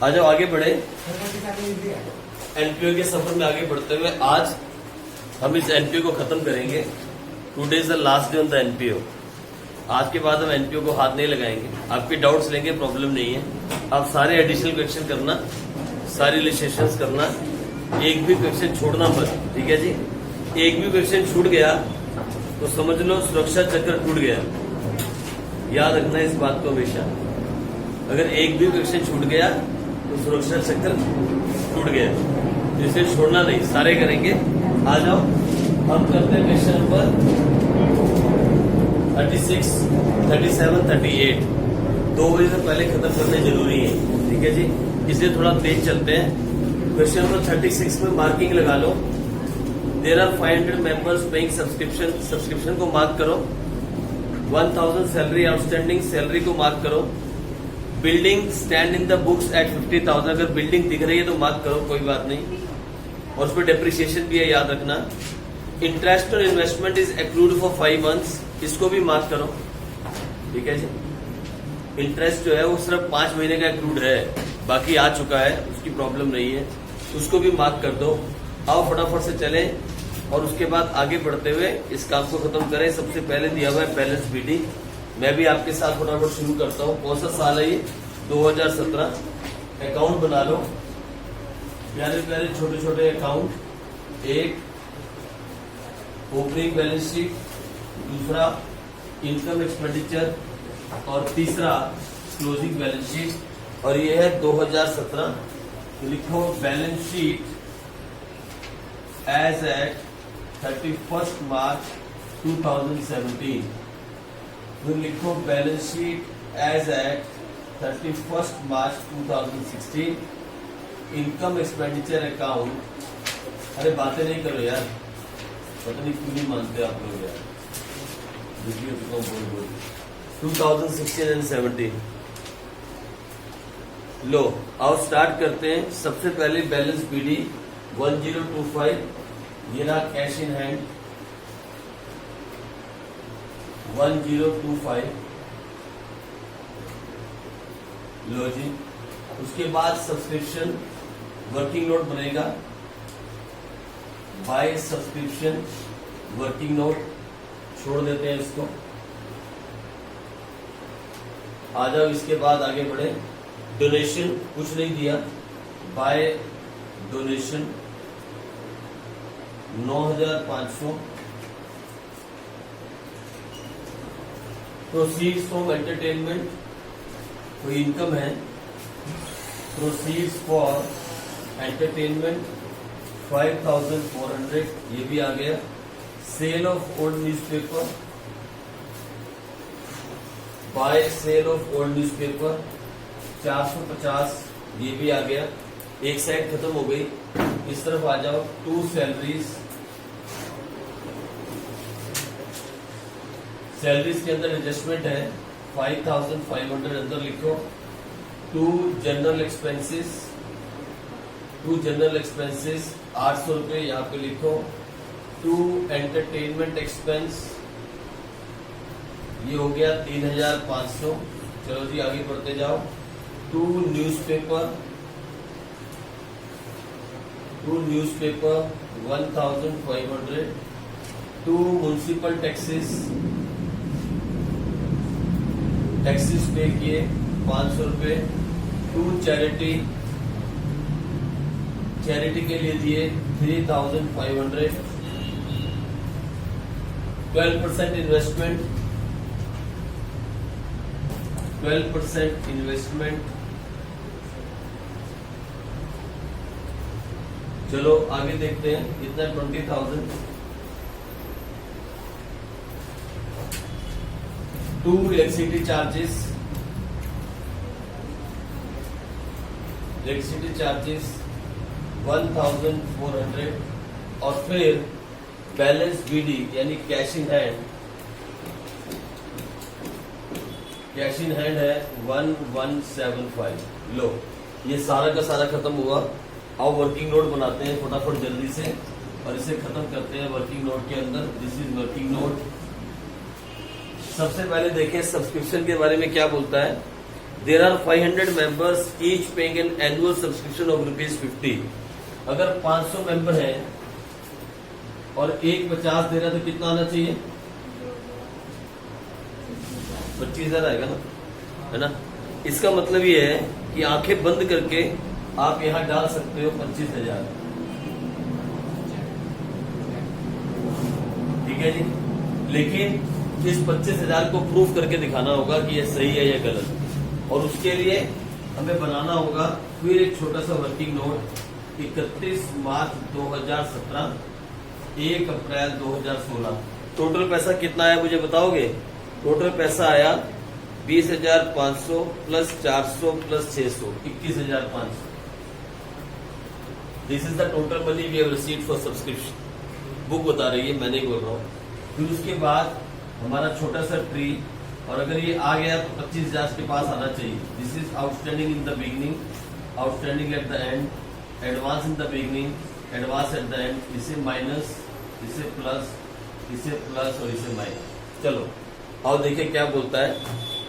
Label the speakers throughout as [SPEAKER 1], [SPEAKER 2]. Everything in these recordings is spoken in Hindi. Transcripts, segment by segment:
[SPEAKER 1] आ जाओ आगे बढ़े। एनपीओ के सफर में आगे बढ़ते हुए आज हम इस एनपीओ को खत्म करेंगे। Today is the last day on the NPO. आज के बाद हम एनपीओ को हाथ नहीं लगाएंगे। आपके डाउट्स लेंगे, प्रॉब्लम नहीं है। आप सारे एडिशनल क्वेश्चन करना, सारे रिलेशंस करना, एक भी क्वेश्चन छोड़ना मत, ठीक है जी। एक भी क्वेश्चन छूट गया तो समझ लो सुरक्षा चक्र टूट गया। याद रखना इस बात को हमेशा। अगर एक भी क्वेश्चन छूट गया तो सुरक्षा चक्र टूट गया, तो इसे छोड़ना नहीं, सारे करेंगे। आ जाओ हम करते हैं क्वेश्चन नंबर 36, 37, 38। 2 बजे से पहले खत्म करने जरूरी है, ठीक है जी। इसलिए थोड़ा तेज चलते हैं। क्वेश्चन नंबर 36 में मार्किंग लगा लो। There are 500 members paying subscription. Subscription को मार्क करो। 1000 सैलरी आउटस्टैंडिंग, सैलरी को मार्क करो। Building stand in the books at 50,000। अगर बिल्डिंग दिख रही है तो मार्क करो, कोई बात नहीं। और उस पर डेप्रिसिएशन भी है, याद रखना। इंटरेस्ट और investment is accrued for 5 months, इसको भी मार्क करो, ठीक है जी। इंटरेस्ट जो है वो सिर्फ 5 महीने का एक्रूड है, बाकी आ चुका है, उसकी प्रॉब्लम नहीं है, उसको भी मार्क कर दो। आओ फटाफट से चलें और उसके बाद आगे बढ़ते हुए इस काम को खत्म करें। सबसे पहले दिया हुआ है बैलेंस बीडी। मैं भी आपके साथ फटाफट शुरू करता हूँ। कौन सा साल है ये? 2017। अकाउंट बना लो, प्यारे प्यारे छोटे छोटे अकाउंट। एक ओपनिंग बैलेंस शीट, दूसरा इनकम एक्सपेंडिचर और तीसरा क्लोजिंग बैलेंस शीट। और ये है 2017। लिखो balance sheet as at 31 March 2017। फिर लिखो balance sheet as at 31 March 2016। Income expenditure account. अरे बातें नहीं करो यार, पता नहीं क्यों नहीं मानते आप लोग यार। 2016 एंड 17। लो आओ स्टार्ट करते हैं। सबसे पहले बैलेंस बीडी 1025। ये रहा कैश इन हैंड 1025। लो जी, उसके बाद सब्सक्रिप्शन वर्किंग नोट बनेगा। बाय सब्सक्रिप्शन वर्किंग नोट, छोड़ देते हैं इसको। आ जाओ इसके बाद आगे बढ़े। डोनेशन कुछ नहीं दिया। By donation 9,500। Proceeds from entertainment, कोई इनकम है। प्रोसीड्स फॉर एंटरटेनमेंट 5,400, ये भी आ गया। Sale of old newspaper, by sale of old newspaper 450, ये भी आ गया। एक साइड खत्म हो गई। इस तरफ आ जाओ। 2 सैलरीज। सैलरीज के अंदर एडजस्टमेंट है 5,500, अंदर लिखो। 2 जनरल एक्सपेंसेस, 2 जनरल एक्सपेंसेस 800 रुपये, यहाँ पे लिखो। 2 एंटरटेनमेंट एक्सपेंस, ये हो गया 3,500। चलो जी आगे बढ़ते जाओ। 2 newspaper, 2 newspaper 1,500। 2 municipal taxes, taxes पे किए 500 रुपये। 2 चैरिटी, चैरिटी के लिए दिए 3,500। 12% इन्वेस्टमेंट, 12% इन्वेस्टमेंट। चलो आगे देखते हैं कितना। 20,000। 2 इलेक्ट्रिसिटी चार्जेस, इलेक्ट्रिसिटी चार्जेस 1,400। और फिर बैलेंस बीडी यानी cash in hand, cash in hand है 1175। लो ये सारा का सारा खत्म हुआ। आओ वर्किंग नोट बनाते हैं फटाफट जल्दी से और इसे खत्म करते हैं वर्किंग नोट के अंदर। This is working note. सबसे पहले देखें सब्सक्रिप्शन के बारे में क्या बोलता है। There are 500 members each paying an annual subscription of ₹50। अगर 500 मेंबर हैं और एक 50 दे रहा है तो कितना आना चाहिए? 25,000 आएगा ना, है ना। इसका मतलब ये है कि आंखें बंद करके आप यहां डाल सकते हो 25,000। ठीक है जी। लेकिन इस 25,000 को प्रूफ करके दिखाना होगा कि ये सही है या गलत, और उसके लिए हमें बनाना होगा फिर एक छोटा सा working note. 31 March 2017, 1 April 2016 total पैसा कितना आया मुझे बताओगे? टोटल पैसा आया 20,500 plus 400 plus 600, 21,500। This is the total money we have received for subscription. Book बता रही है, मैं नहीं बोल रहा हूँ। फिर उसके बाद हमारा छोटा सा ट्री, और अगर ये आ गया तो 25,000 के पास आना चाहिए। This is outstanding in the beginning, outstanding at the end, advance in the beginning, advance at the end, इसे माइनस, इसे प्लस, इसे प्लस और इसे माइनस। चलो और देखिए क्या बोलता है।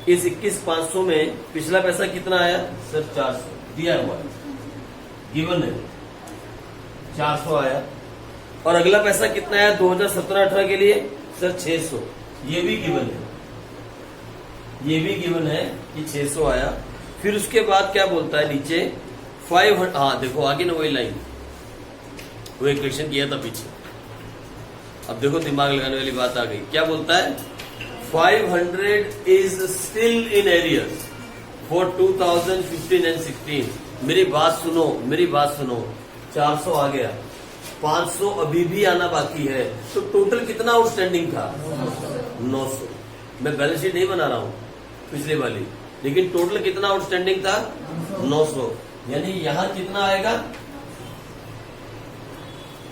[SPEAKER 1] इस 21,500 में पिछला पैसा कितना आया सर? 400 दिया हुआ है, गिवन है, 400 आया। और अगला पैसा कितना आया 2017-18 के लिए सर? 600, ये भी गिवन है, ये भी गिवन है कि 600 आया। फिर उसके बाद क्या बोलता है नीचे 500, हाँ देखो आगे ना वही लाइन, वो एक क्वेश्चन किया था पीछे। अब देखो दिमाग लगाने वाली बात आ गई। क्या बोलता है? 500 is still in arrears for 2015 and 16। मेरी बात सुनो, मेरी बात सुनो। 400 आ गया, 500 अभी भी आना बाकी है, तो टोटल कितना आउटस्टैंडिंग था? 900। मैं बैलेंस शीट नहीं बना रहा हूं पिछले वाली, लेकिन टोटल कितना आउटस्टैंडिंग था? 900। यानी यहां कितना आएगा?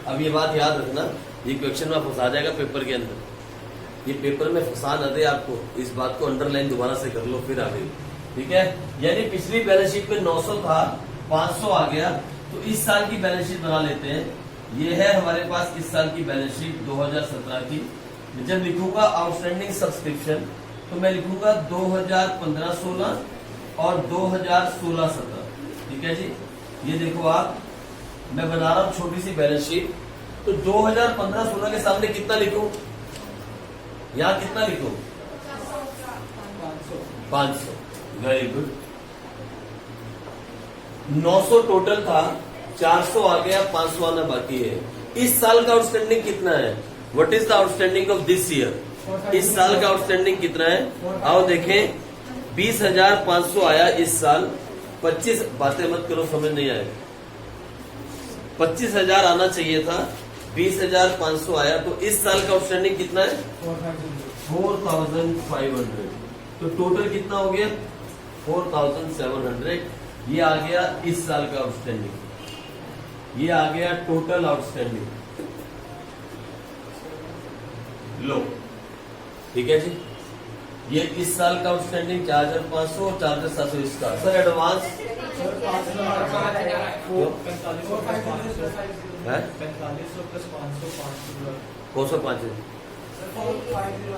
[SPEAKER 1] अब ये बात याद रखना, ये क्वेश्चन में फंसा जाएगा पेपर के अंदर। ये पेपर में फंसा न दे आपको, इस बात को अंडरलाइन दोबारा से कर लो फिर आ गई। ठीक है, यानी पिछली बैलेंस शीट में 900 था, 500 आ गया, तो इस साल की बैलेंस शीट बना लेते हैं। ये है हमारे पास इस साल की बैलेंस शीट 2017 की। जब लिखूंगा आउटस्टैंडिंग सब्सक्रिप्शन तो मैं लिखूंगा 2015-16 और 2016-17। ठीक है जी। ये देखो आप, मैं बना रहा हूं छोटी सी बैलेंस शीट, तो 2015-16 के सामने कितना लिखूं? यहां कितना लिखूं? 500। Very good. 900 टोटल था, 400 आ गया, 500 आना बाकी है। इस साल का आउटस्टैंडिंग कितना है? What is the outstanding of this year? इस साल का आउटस्टैंडिंग कितना है? आओ देखें, 20,500 आया इस साल। 25, बातें मत करो, समझ नहीं आएगा। 25,000 आना चाहिए था, 20,500 आया, तो इस साल का आउटस्टैंडिंग कितना है? 4,500। तो टोटल कितना हो गया? 4,700। ये आ गया इस साल का आउटस्टैंडिंग, ये आ गया टोटल आउटस्टैंडिंग। लो, ठीक है जी। ये इस साल का आउटस्टैंडिंग 4,500 और 4,700 इसका। सर एडवांस है 405 है।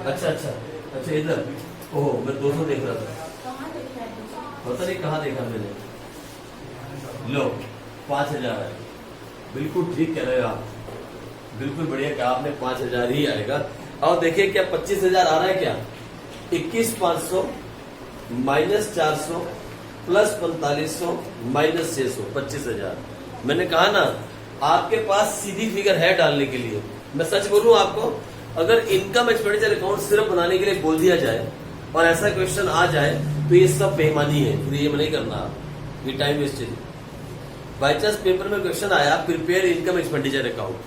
[SPEAKER 1] अच्छा अच्छा अच्छा, इधर ओह मैं 200 देख रहा था, पता नहीं कहाँ देखा मैंने। लो 5,000 है, बिल्कुल ठीक कह रहे हो आप, बिल्कुल बढ़िया कहा आपने, 5,000 ही आएगा। और देखिए क्या 25,000 आ रहा है क्या? 21,500 माइनस 400 प्लस 4500 माइनस 600, 25,000। मैंने कहा ना आपके पास सीधी फिगर है डालने के लिए। मैं सच बोलूं आपको, अगर इनकम एक्सपेंडिचर अकाउंट सिर्फ बनाने के लिए बोल दिया जाए और ऐसा क्वेश्चन आ जाए तो ये सब बेईमानी है, फिर ये नहीं करना आप, ये time wastage. By chance paper में क्वेश्चन आया प्रिपेयर इनकम एक्सपेंडिचर अकाउंट,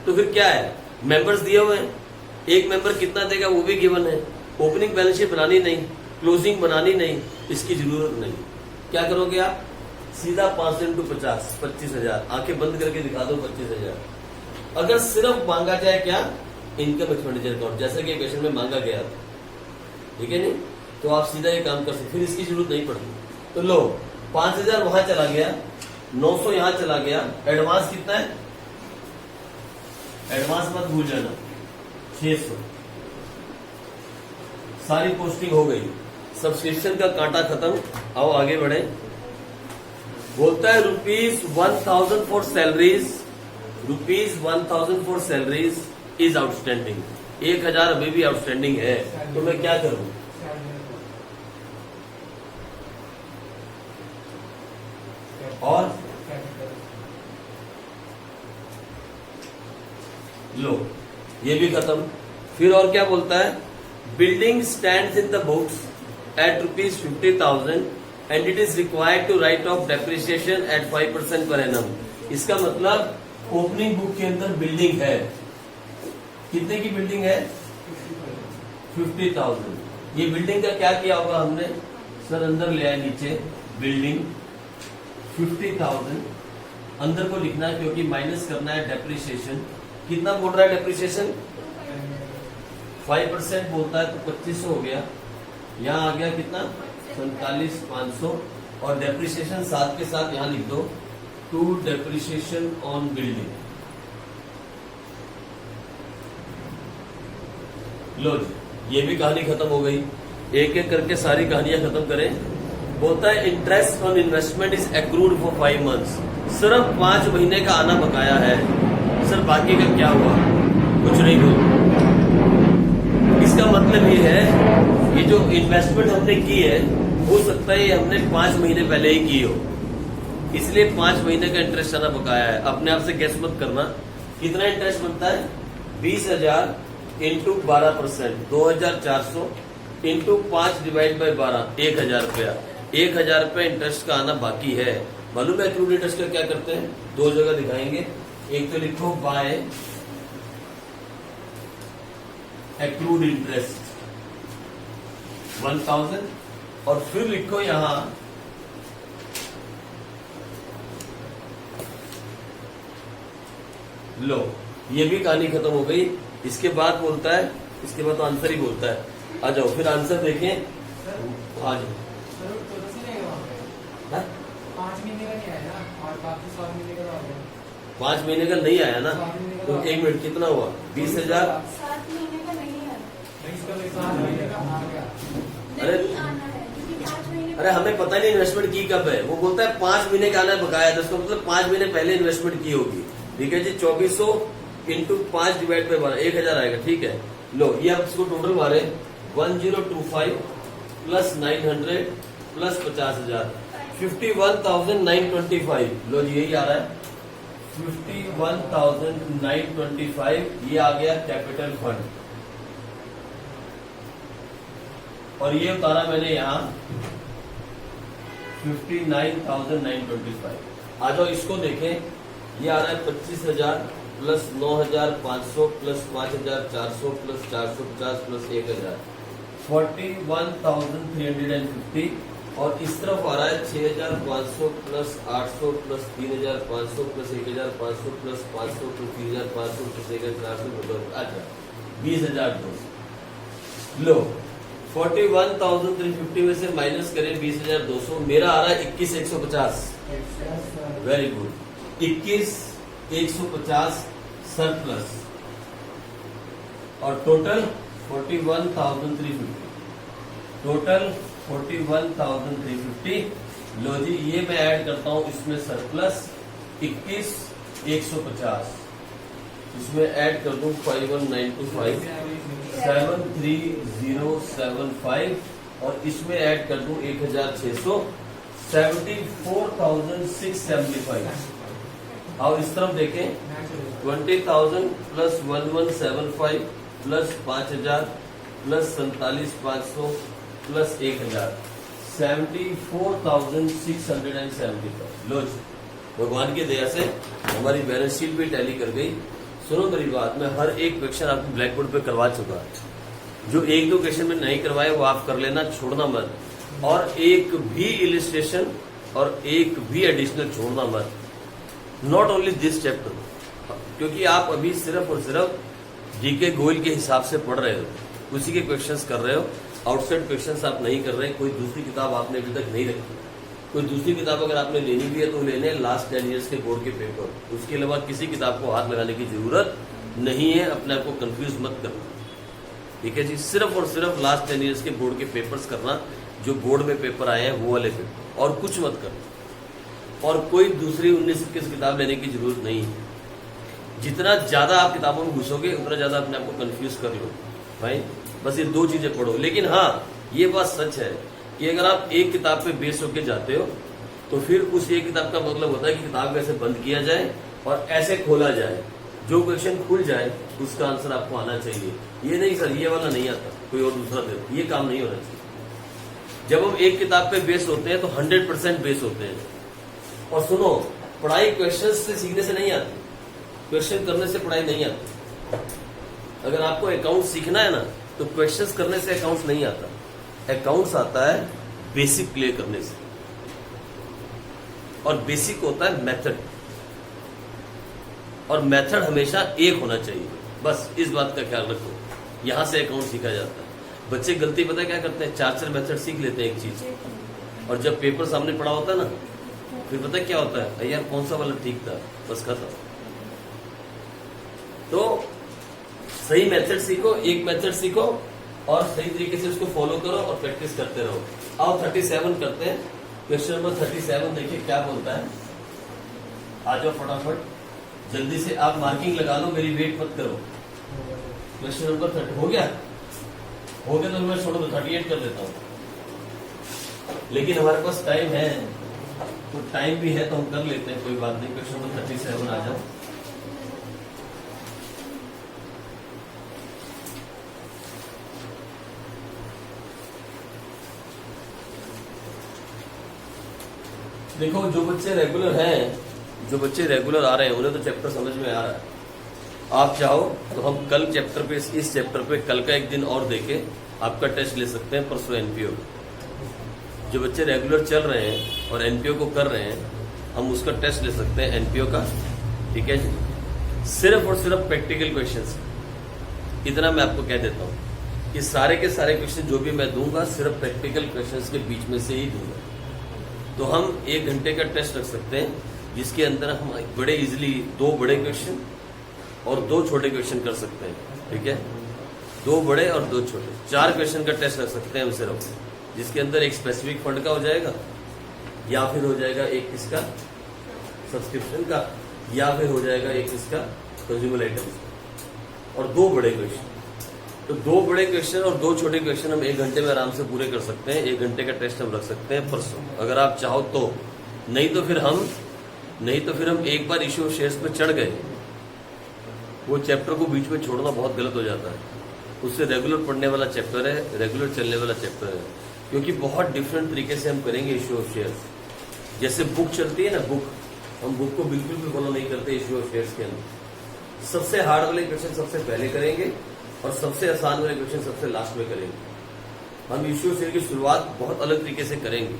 [SPEAKER 1] तो फिर क्या है? मेंबर्स दिए हुए हैं, एक मेंबर कितना देगा वो भी गिवन है। ओपनिंग बैलेंस शीट बनानी नहीं, क्लोजिंग बनानी नहीं, इसकी जरूरत नहीं। क्या करोगे आप? सीधा 500 × 50, 25,000। आंखें बंद करके दिखा दो 25,000। अगर सिर्फ मांगा जाए क्या? इनकम एक्सपेंडिचर अकाउंट, जैसा कि क्वेश्चन में मांगा गया था, ठीक है नहीं, तो आप सीधा ये काम कर सकते, फिर इसकी जरूरत नहीं पड़ती। तो लो 5,000 वहां चला गया, 900 यहां चला गया। एडवांस कितना है? एडवांस मत भूल जाना, 600। सारी पोस्टिंग हो गई, सब्सक्रिप्शन का कांटा खत्म। आओ आगे बढ़े। बोलता है ₹1000 for salaries, ₹1000 for salaries is outstanding. 1000 अभी भी आउटस्टैंडिंग है, तो मैं क्या करूं? और लो, ये भी खत्म। फिर और क्या बोलता है? Building stands in the books at ₹50,000 and it is required to write off depreciation at 5% per annum. इसका मतलब ओपनिंग बुक के अंदर बिल्डिंग है। कितने की बिल्डिंग है? 50,000। ये बिल्डिंग का क्या किया होगा हमने? सर अंदर ले आए नीचे, बिल्डिंग 50,000 अंदर को लिखना है क्योंकि माइनस करना है डेप्रिसिएशन। कितना बोल रहा है डेप्रिसिएशन? 5% बोलता है तो 2500 हो गया। यहाँ आ गया कितना? 47,500। और डेप्रिसिएशन साथ के साथ यहाँ लिख दो, टू डेप्रिसिएशन ऑन बिल्डिंग। लो जी, ये भी कहानी खत्म हो गई। एक एक करके सारी कहानियां खत्म करें। बोलता है interest on investment is accrued for 5 months. सिर्फ 5 महीने का आना बकाया है। सर बाकी का क्या हुआ? कुछ नहीं हुआ। इसका मतलब ये है, ये जो इन्वेस्टमेंट हमने की है, हो सकता है ये हमने 5 महीने पहले ही की हो, इसलिए 5 महीने का इंटरेस्ट आना बकाया है। अपने आप से गैस मत करना। कितना इंटरेस्ट बनता है? 20,000 इंटू 12%, 2,400 इंटू 5 डिवाइड बाई 12, 1,000 रुपया। 1,000 रुपया इंटरेस्ट का आना बाकी है। मालूम है एक्रूड इंटरेस्ट का क्या करते हैं? 2 जगह दिखाएंगे। एक तो लिखो बाय एक्रूड इंटरेस्ट 1000 और फिर लिखो यहां लो, ये भी कहानी खत्म हो गई। इसके बाद बोलता है, इसके बाद तो आंसर ही बोलता है। आ जाओ फिर आंसर देखें। आ जाओ।
[SPEAKER 2] 5 महीने का नहीं आया ना, और बाकी 7 महीने का आ गया।
[SPEAKER 1] 5 महीने का नहीं आया ना, तो 1 मिनट कितना हुआ? 20,000।
[SPEAKER 3] 7 महीने का नहीं है।
[SPEAKER 2] इसका 7 महीने का आ गया।
[SPEAKER 1] अरे
[SPEAKER 3] नहीं आना है क्योंकि 5 महीने
[SPEAKER 1] अरे हमें पता नहीं इन्वेस्टमेंट की कब है। वो बोलता है 5 महीने का आना बकाया है, तो इसका मतलब 5 महीने पहले इन्वेस्टमेंट की होगी। ठीक है जी, 2400 इंटू 5 डिवाइड बाई 12, 1,000 आएगा। ठीक है, लो ये आप इसको टोटल मारे 1025 प्लस 900 प्लस 50,000, 51,925। लो जी यही आ रहा है 51,925। ये आ गया कैपिटल फंड, और ये उतारा मैंने यहाँ 59,925। आ जाओ इसको देखें। ये आ रहा है 25,000 प्लस 9,500 प्लस 5,400 प्लस 450 प्लस 1,000, 41,350। और इस तरफ आ रहा है 6,500 plus 800 plus 3,500 plus 1,500 plus 500 plus 3,500 plus 1,400। अच्छा 20,200। लो 41,350 में से माइनस करें 20,200, मेरा आ रहा है 21,150। वेरी गुड, 21,150 सरप्लस, और टोटल 41,350। टोटल 41,350। लो जी ये मैं ऐड करता हूं इसमें सरप्लस 21,150, इसमें ऐड कर दूं 51,925 73075, और इसमें ऐड कर दूं 1,600 74,675। और इस तरफ देखें 20,000 प्लस 1,175 प्लस 5,000 प्लस 47,500 प्लस 1,000, 74,675। लो जी भगवान की दया से हमारी बैलेंस शीट भी टैली कर गई। सुनो मेरी बात, मैं हर एक क्वेश्चन आपको ब्लैक बोर्ड पे करवा चुका है। जो 1-2 क्वेश्चन में नहीं करवाए वो आप कर लेना, छोड़ना मत। और एक भी इलिस्ट्रेशन और एक भी एडिशनल छोड़ना मत। नॉट ओनली दिस चैप्टर, क्योंकि आप अभी सिर्फ और सिर्फ जीके गोयल के हिसाब से पढ़ रहे हो, उसी के क्वेश्चंस कर रहे हो। आउटसाइड क्वेश्चंस आप नहीं कर रहे। कोई दूसरी किताब आपने अभी तक नहीं रखी। कोई दूसरी किताब अगर आपने लेनी भी है तो लेने लास्ट 10 ईयर्स के बोर्ड के पेपर, उसके अलावा किसी किताब को हाथ लगाने की जरूरत नहीं है। अपने आप को कंफ्यूज मत करना, ठीक है जी। सिर्फ और सिर्फ लास्ट 10 ईयर्स के बोर्ड के पेपर्स करना, जो बोर्ड में पेपर आए हैं वो वाले पेपर, और कुछ मत करो। और कोई दूसरी 19-21 किताब लेने की जरूरत नहीं है। जितना ज्यादा आप किताबों में घुसोगे उतना ज्यादा अपने आप को कंफ्यूज कर लो भाई। बस ये 2 चीजें पढ़ो। लेकिन हाँ, ये बात सच है कि अगर आप एक किताब पे बेस होके जाते हो तो फिर उस एक किताब का मतलब होता है कि किताब को ऐसे बंद किया जाए और ऐसे खोला जाए, जो क्वेश्चन खुल जाए उसका आंसर आपको आना चाहिए। ये नहीं सर ये वाला नहीं आता, कोई और दूसरा दे, ये काम नहीं होना चाहिए। जब हम एक किताब पे बेस होते हैं तो 100% बेस होते हैं। और सुनो, पढ़ाई क्वेश्चन से सीखने से नहीं आती, क्वेश्चन करने से पढ़ाई नहीं आती। अगर आपको अकाउंट सीखना है ना तो क्वेश्चंस करने से अकाउंट्स नहीं आता। अकाउंट्स आता है बेसिक क्लियर करने से, और बेसिक होता है मेथड, और मेथड हमेशा एक होना चाहिए। बस इस बात का ख्याल रखो, यहां से अकाउंट सीखा जाता है। बच्चे गलती पता क्या करते हैं, 4 मेथड सीख लेते हैं एक चीज, और जब पेपर सामने पड़ा होता है ना फिर पता क्या होता है, यार कौन सा वाला ठीक था, बस खत्म। तो सही मेथड सीखो, एक मेथड सीखो और सही तरीके से उसको फॉलो करो और प्रैक्टिस करते रहो। आओ 37 करते हैं। क्वेश्चन नंबर 37 देखिए क्या बोलता है। आ जाओ फटाफट, जल्दी से आप मार्किंग लगा लो, मेरी वेट मत करो। क्वेश्चन नंबर 30 हो गया तो मैं छोड़ो तो 38 कर देता हूं। लेकिन हमारे पास टाइम है, तो टाइम भी है तो हम कर लेते हैं, कोई बात नहीं। क्वेश्चन नंबर 37 आ जाओ। देखो, जो बच्चे रेगुलर आ रहे हैं उन्हें तो चैप्टर समझ में आ रहा है। आप चाहो तो हम कल चैप्टर पे, इस चैप्टर पे कल का एक दिन और देके आपका टेस्ट ले सकते हैं, परसों एनपीओ। जो बच्चे रेगुलर चल रहे हैं और एनपीओ को कर रहे हैं, हम उसका टेस्ट ले सकते हैं एनपीओ का, ठीक है जी। सिर्फ और सिर्फ प्रैक्टिकल क्वेश्चंस, इतना मैं आपको कह देता हूँ कि सारे के सारे क्वेश्चन जो भी मैं दूंगा सिर्फ प्रैक्टिकल क्वेश्चंस के बीच में से ही दूंगा। तो हम 1 घंटे का टेस्ट रख सकते हैं, जिसके अंदर हम बड़े इजीली 2 बड़े क्वेश्चन और 2 छोटे क्वेश्चन कर सकते हैं, ठीक है। 2 बड़े और 2 छोटे, 4 क्वेश्चन का टेस्ट रख सकते हैं हम सिर्फ, जिसके अंदर एक स्पेसिफिक फंड का हो जाएगा, या फिर हो जाएगा एक इसका सब्सक्रिप्शन का, या फिर हो जाएगा एक इसका कंज्यूमर आइटम्स का, और 2 बड़े क्वेश्चन। तो 2 बड़े क्वेश्चन और 2 छोटे क्वेश्चन हम 1 घंटे में आराम से पूरे कर सकते हैं। 1 घंटे का टेस्ट हम रख सकते हैं परसों, अगर आप चाहो तो। नहीं तो फिर हम एक बार इश्यू शेयर्स पे चढ़ गए, वो चैप्टर को बीच में छोड़ना बहुत गलत हो जाता है। उससे रेगुलर पढ़ने वाला चैप्टर है, रेगुलर चलने वाला चैप्टर है, क्योंकि बहुत डिफरेंट तरीके से हम करेंगे इश्यू ऑफ शेयर्स। जैसे बुक चलती है ना, बुक, हम बुक को बिल्कुल भी फॉलो नहीं करते इश्यू ऑफ शेयर्स के अंदर। सबसे हार्ड वाले क्वेश्चन सबसे पहले करेंगे और सबसे आसान वाले क्वेश्चन सबसे लास्ट में करेंगे। हम इश्यू ऑफ शेयर की शुरुआत बहुत अलग तरीके से करेंगे।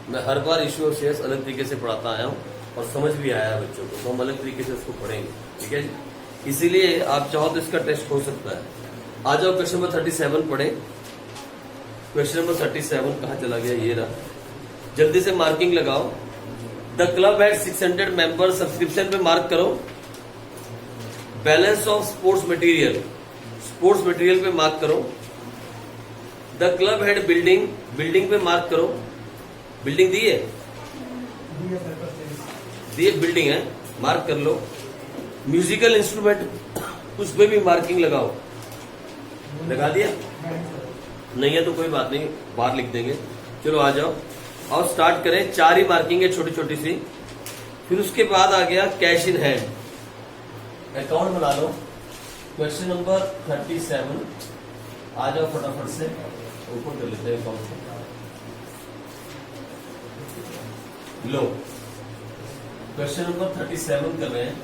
[SPEAKER 1] मैं हर बार इश्यू ऑफ शेयर्स अलग तरीके से पढ़ाता आया हूँ और समझ भी आया है बच्चों को, तो हम अलग तरीके से उसको पढ़ेंगे, ठीक है जी। इसीलिए आप चाहो तो इसका टेस्ट हो सकता है। आ जाओ क्वेश्चन नंबर 37 पढ़े। क्वेश्चन नंबर 37 कहाँ चला गया, ये रहा। जल्दी से मार्किंग लगाओ। The club had 600 member, subscription पे मार्क करो। Balance of sports material, sports material पे मार्क करो। The club head building, building पे मार्क करो। बिल्डिंग दी है, बिल्डिंग है, मार्क कर लो। म्यूजिकल इंस्ट्रूमेंट, उस पे भी मार्किंग लगाओ। लगा दिया? नहीं है तो कोई बात नहीं, बाहर लिख देंगे। चलो आ जाओ और स्टार्ट करें। 4 ही मार्किंग है छोटी छोटी सी। फिर उसके बाद आ गया कैश इन हैंड। अकाउंट बना लो। क्वेश्चन नंबर 37 आ जाओ फटाफट से, ऊपर कर लेते हैं अकाउंट से। लो, क्वेश्चन नंबर 37 कर रहे हैं।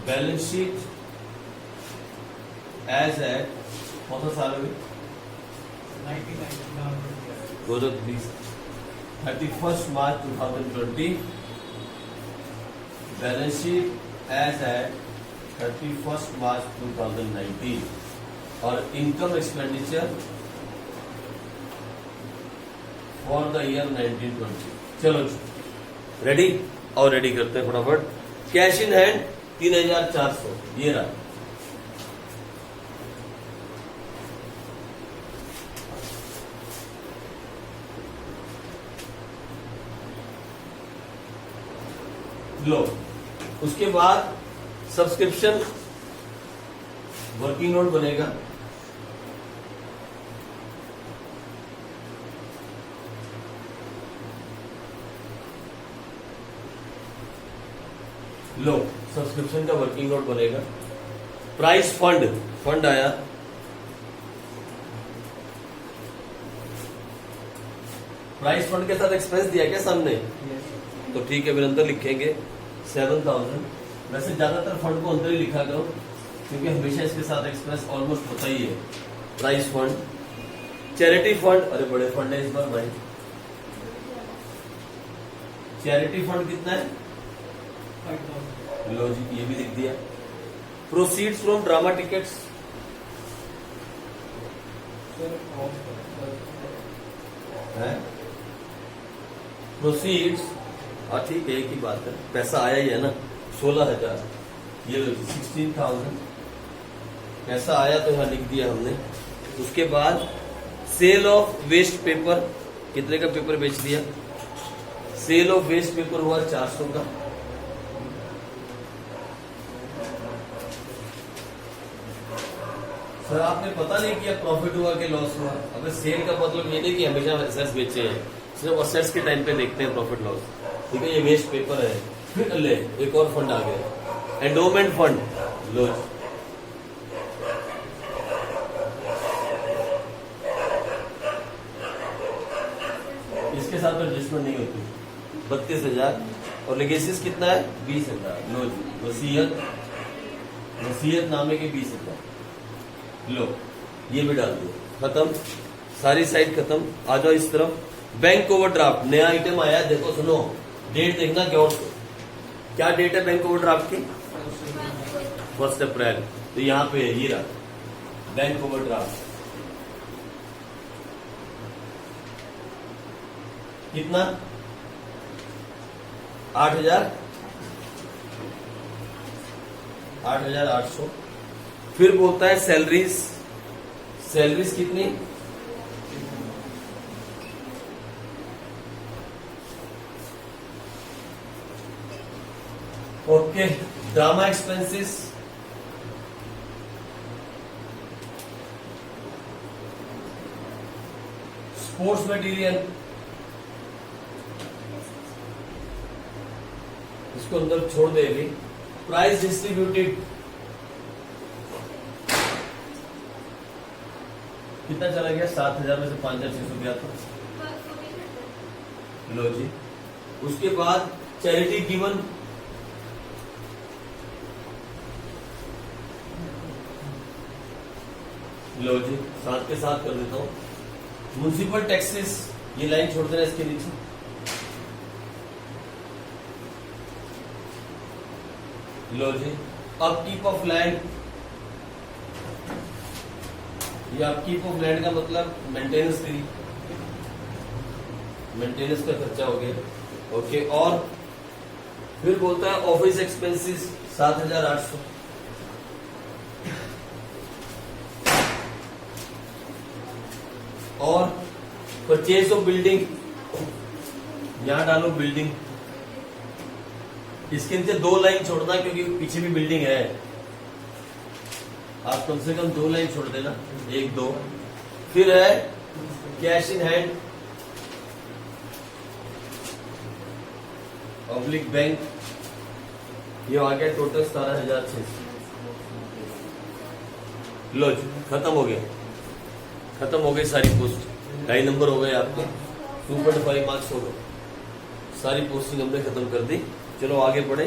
[SPEAKER 1] बैलेंस शीट एज एट, कौन सा साल है? 31 March 2020। Balance sheet as at 31 March 2019 और income expenditure for the year 1920। चलो रेडी, और रेडी करते हैं फटाफट। कैश इन हैंड 3,400 ये रहा। लो, उसके बाद सब्सक्रिप्शन वर्किंग नोट बनेगा। लो, सब्सक्रिप्शन का वर्किंग नोट बनेगा। प्राइस फंड आया, प्राइस फंड के साथ एक्सपेंस दिया क्या सामने? तो ठीक है, फिर अंदर लिखेंगे 7,000। वैसे ज्यादातर फंड को अंदर ही लिखा करो, क्योंकि हमेशा इसके साथ एक्सपेंस ऑलमोस्ट होता ही है। प्राइस फंड, चैरिटी फंड, अरे बड़े फंड है इस बार भाई। चैरिटी फंड कितना है?
[SPEAKER 2] 5,000।
[SPEAKER 1] लो जी, ये भी लिख दिया। Proceeds from drama tickets,
[SPEAKER 2] sir
[SPEAKER 1] है प्रोसीड्स। हाँ ठीक है, एक ही बात है, पैसा आया ही है ना, 16,000। ये लो 16,000 पैसा आया, तो यहाँ लिख दिया हमने। उसके बाद सेल ऑफ वेस्ट पेपर, कितने का पेपर बेच दिया? सेल ऑफ वेस्ट पेपर हुआ 400 का। सर आपने पता नहीं किया प्रॉफिट हुआ कि लॉस हुआ? अगर सेल का मतलब ये नहीं कि हमेशा एसेट्स बेचे हैं, सिर्फ एसेट्स के टाइम पे देखते हैं प्रॉफिट लॉस। ठीक है, ये वेस्ट पेपर है। फिर ले एक और फंड आ गया, एंडोमेंट फंड। लो, इसके साथ एडजस्टमेंट नहीं होती। 32,000 और लेगेसीज कितना है? 20,000। लो जी, वसीयत नामे के 20,000। लो, ये भी डाल दो, खत्म, सारी साइड खत्म। आ जाओ इस तरफ। बैंक ओवरड्राफ्ट नया आइटम आया, देखो सुनो, डेट देखना गौर से। क्या डेट है बैंक ओवरड्राफ्ट की? 1 अप्रैल। तो यहाँ पे ये रहा बैंक ओवरड्राफ्ट। कितना? 8,800। फिर बोलता है सैलरीज। सैलरीज कितनी? Okay, drama expenses, sports material, इसको अंदर छोड़ दे अभी। प्राइस डिस्ट्रीब्यूटेड कितना चला गया? 7,000 में से 5,600 गया था। लो जी, उसके बाद चैरिटी गिवन, लो जी, साथ के साथ कर देता हूं। म्युनिसिपल टैक्सेस, ये लाइन छोड़ देना इसके नीचे। लो जी, अपकीप ऑफ लैंड, ये अपकीप ऑफ लैंड का मतलब मेंटेनेंस की, मेंटेनेंस का खर्चा हो गया। ओके, और फिर बोलता है ऑफिस एक्सपेंसेस 7,800। और परचेज ऑफ बिल्डिंग, यहां डालो बिल्डिंग। इसके नीचे 2 लाइन छोड़ना, क्योंकि पीछे भी बिल्डिंग है। आप कम से कम 2 लाइन छोड़ देना, 1 2। फिर है cash in hand, public bank, ये आ गया टोटल 17,600। लो जी, खत्म हो गया, खत्म हो गई सारी पोस्ट। 2.5 नंबर हो गए आपके, 2.5 मार्क्स हो गए। सारी पोस्टिंग हमने खत्म कर दी। चलो आगे बढ़े।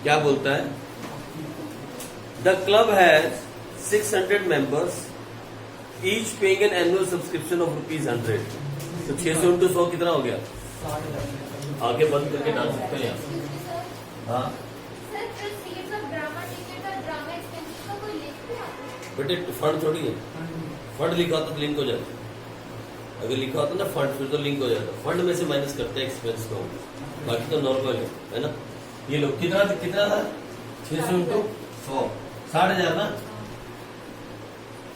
[SPEAKER 1] क्या बोलता है? The club has 600 members, each paying an annual subscription of ₹100। तो 600 into 100 कितना हो गया?
[SPEAKER 2] 60,000।
[SPEAKER 1] आगे बंद करके डाल सकते हैं यहाँ। हाँ
[SPEAKER 3] sir, proceeds of drama ticket और drama expenses का कोई लिख दिया आपने?
[SPEAKER 1] बेटे, फंड थोड़ी है। फंड लिखा होता तो लिंक हो जाता। अगर लिखा होता ना फंड, फिर तो लिंक हो जाता। फंड में से माइनस करते हैं एक्सपेंस को, बाकी तो नॉर्मल है ना। ये लोग कितना था? 600 इंटू 100 60,000 ना।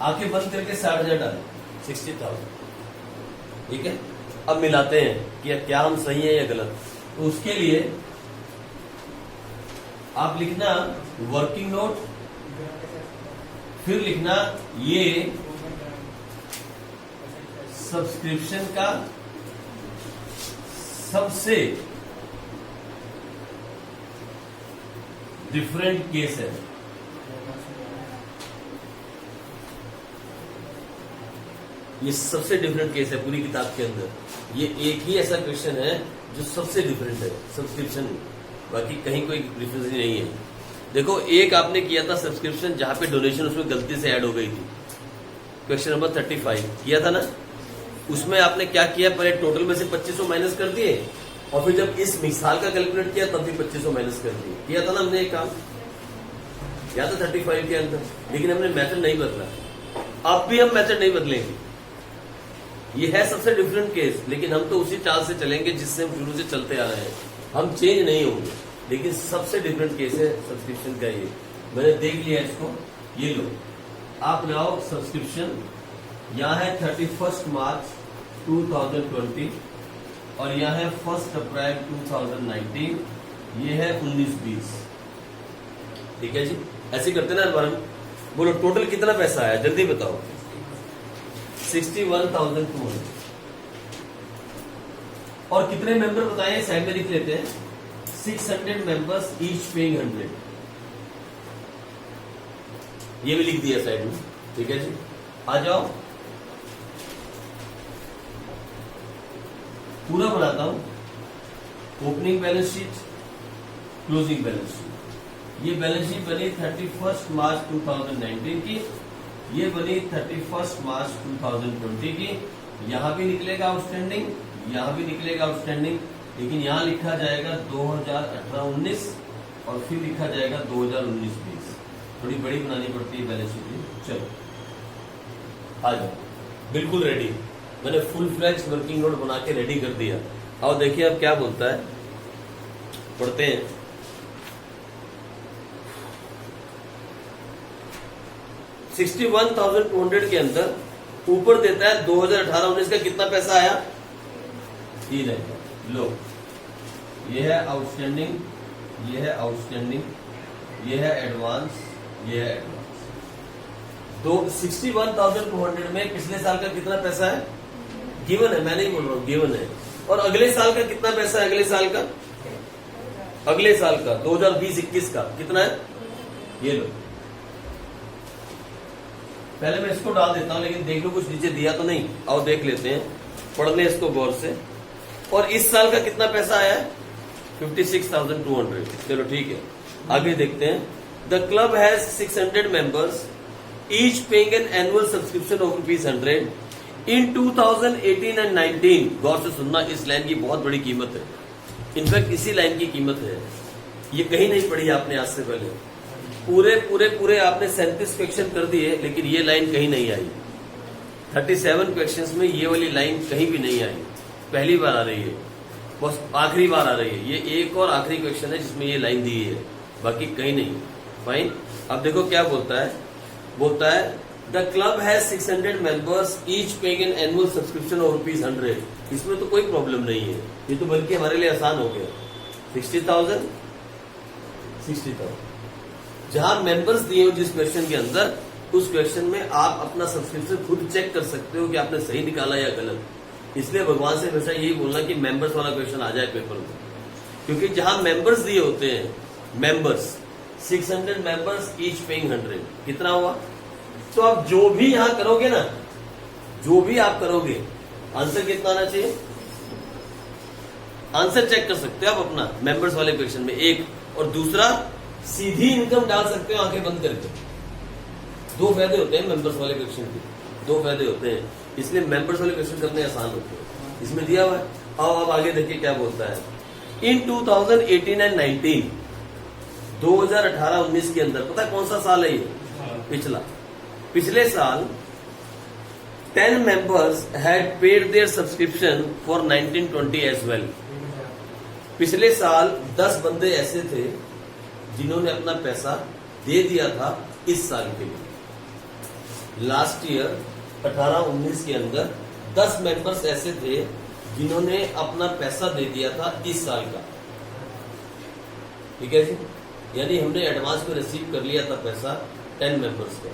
[SPEAKER 1] आंखें बंद करके 60,000 डालें, 60,000। ठीक है, अब मिलाते हैं कि क्या हम सही है या गलत। तो उसके लिए आप लिखना वर्किंग नोट, फिर लिखना ये सब्सक्रिप्शन का सबसे डिफरेंट केस है। ये सबसे डिफरेंट केस है पूरी किताब के अंदर। ये एक ही ऐसा क्वेश्चन है जो सबसे डिफरेंट है सब्सक्रिप्शन में, बाकी कहीं कोई डिफरेंस नहीं है। देखो, एक आपने किया था सब्सक्रिप्शन जहां पे डोनेशन उसमें गलती से ऐड हो गई थी, क्वेश्चन नंबर 35 किया था ना। उसमें आपने क्या किया, पहले टोटल में से 2500 माइनस कर दिए और फिर जब इस मिसाल का कैलकुलेट किया तब भी 2500 माइनस कर दिए। किया था ना हमने एक काम, या तो 35 के अंदर, लेकिन हमने मेथड नहीं बदला। अब भी हम मेथड नहीं बदलेंगे। ये है सबसे डिफरेंट केस, लेकिन हम तो उसी चाल से चलेंगे जिससे हम शुरू से चलते आ रहे हैं। हम चेंज नहीं होंगे, लेकिन सबसे डिफरेंट केस है सब्सक्रिप्शन का। ये मैंने देख लिया इसको। ये लो, आप लाओ सब्सक्रिप्शन, यहाँ है 31 मार्च 2020 और यहाँ है 1 अप्रैल 2019। ये है 19-20। ठीक है जी, ऐसे करते ना हर बार। बोलो टोटल कितना पैसा आया, जल्दी बताओ। 61,200। और कितने मेंबर बताएं, साइड में लिख लेते हैं। 600 मेंबर्स ईच पेइंग 100। ये भी लिख दिया साइड में। ठीक है जी, आ जाओ, पूरा बनाता हूं। Opening balance sheet, closing balance sheet. ये बैलेंस शीट बनी 31 मार्च 2019 की, ये बनी 31 मार्च 2020 की। यहां भी निकलेगा आउटस्टैंडिंग, यहां भी निकलेगा आउटस्टैंडिंग, लेकिन यहां लिखा जाएगा 2018-19 और फिर लिखा जाएगा 2019-20। थोड़ी बड़ी बनानी पड़ती है बैलेंस शीट। चलो आ जाओ, बिल्कुल रेडी। मैंने फुल फ्लैश वर्किंग नोट बना के रेडी कर दिया। और देखिए अब क्या बोलता है, पढ़ते हैं। $61,200 के अंदर ऊपर देता है 2018-19 का कितना पैसा आया, ये रहेगा। लो, ये है आउटस्टैंडिंग, ये है आउटस्टैंडिंग, ये है एडवांस, ये है एडवांस। तो 61,200 में पिछले साल का कितना पैसा है, गिवन है, मैं नहीं बोल रहा हूं, गिवन है। और अगले साल का कितना पैसा है, अगले साल का, अगले साल का 2020-21 का कितना है, ये लो। पहले मैं इसको डाल देता हूं, लेकिन देख लो कुछ नीचे दिया तो नहीं। आओ देख लेते हैं, पढ़ लें इसको गौर से। और इस साल का कितना पैसा आया है, 56,200। चलो ठीक है, आगे देखते हैं। The club has 600 members each paying an annual subscription of ₹100 in 2018 and 19। गौर से सुनना, इस लाइन की बहुत बड़ी कीमत है। इनफैक्ट इसी लाइन की कीमत है, ये कहीं नहीं पढ़ी आपने आज से पहले। पूरे पूरे पूरे आपने 37 क्वेश्चन कर दिए, लेकिन ये लाइन कहीं नहीं आई। 37 क्वेश्चंस में ये वाली लाइन कहीं भी नहीं आई, पहली बार आ रही है, बस आखिरी बार आ रही है। ये एक और आखिरी क्वेश्चन है जिसमें ये लाइन दी है, बाकी कहीं नहीं। फाइन, अब देखो क्या बोलता है। बोलता है the club has 600 members each paying an annual subscription of ₹100। इसमें तो कोई प्रॉब्लम नहीं है, ये तो बल्कि हमारे लिए आसान हो गया। 60,000 जहां मेंबर्स दिए हो जिस क्वेश्चन के अंदर, उस क्वेश्चन में आप अपना सब्सक्रिप्शन खुद चेक कर सकते हो कि आपने सही निकाला या गलत। इसलिए भगवान से हमेशा यही बोलना कि मेंबर्स वाला क्वेश्चन आ जाए पेपर में, क्योंकि जहां मेंबर्स दिए होते हैं, मेंबर्स 600 मेंबर्स ईच पेइंग 100, कितना हुआ। तो आप जो भी यहां करोगे ना, जो भी आप करोगे, आंसर कितना आना चाहिए, आंसर चेक कर सकते हो आप अपना मेंबर्स वाले क्वेश्चन में। एक और दूसरा, सीधी इनकम डाल सकते हो आंखें बंद करके। दो फायदे होते हैं मेंबर्स वाले क्वेश्चन के, दो फायदे होते हैं, इसलिए मेंबर्स वाले क्वेश्चन करने आसान होते हैं। इसमें दिया हुआ है। आओ अब आगे देखिए क्या बोलता है। इन 2018 एंड 19, 2018-19 के अंदर, पता है कौन सा साल है ये, पिछला। पिछले साल 10 members had paid their subscription for 1920 as well। पिछले साल 10 बंदे ऐसे थे जिन्होंने अपना पैसा दे दिया था इस साल के लिए। लास्ट ईयर 18-19 के अंदर 10 मेंबर्स ऐसे थे जिन्होंने अपना पैसा दे दिया था इस साल का। ठीक है जी, यानी हमने एडवांस में रिसीव कर लिया था पैसा 10 मेंबर्स का।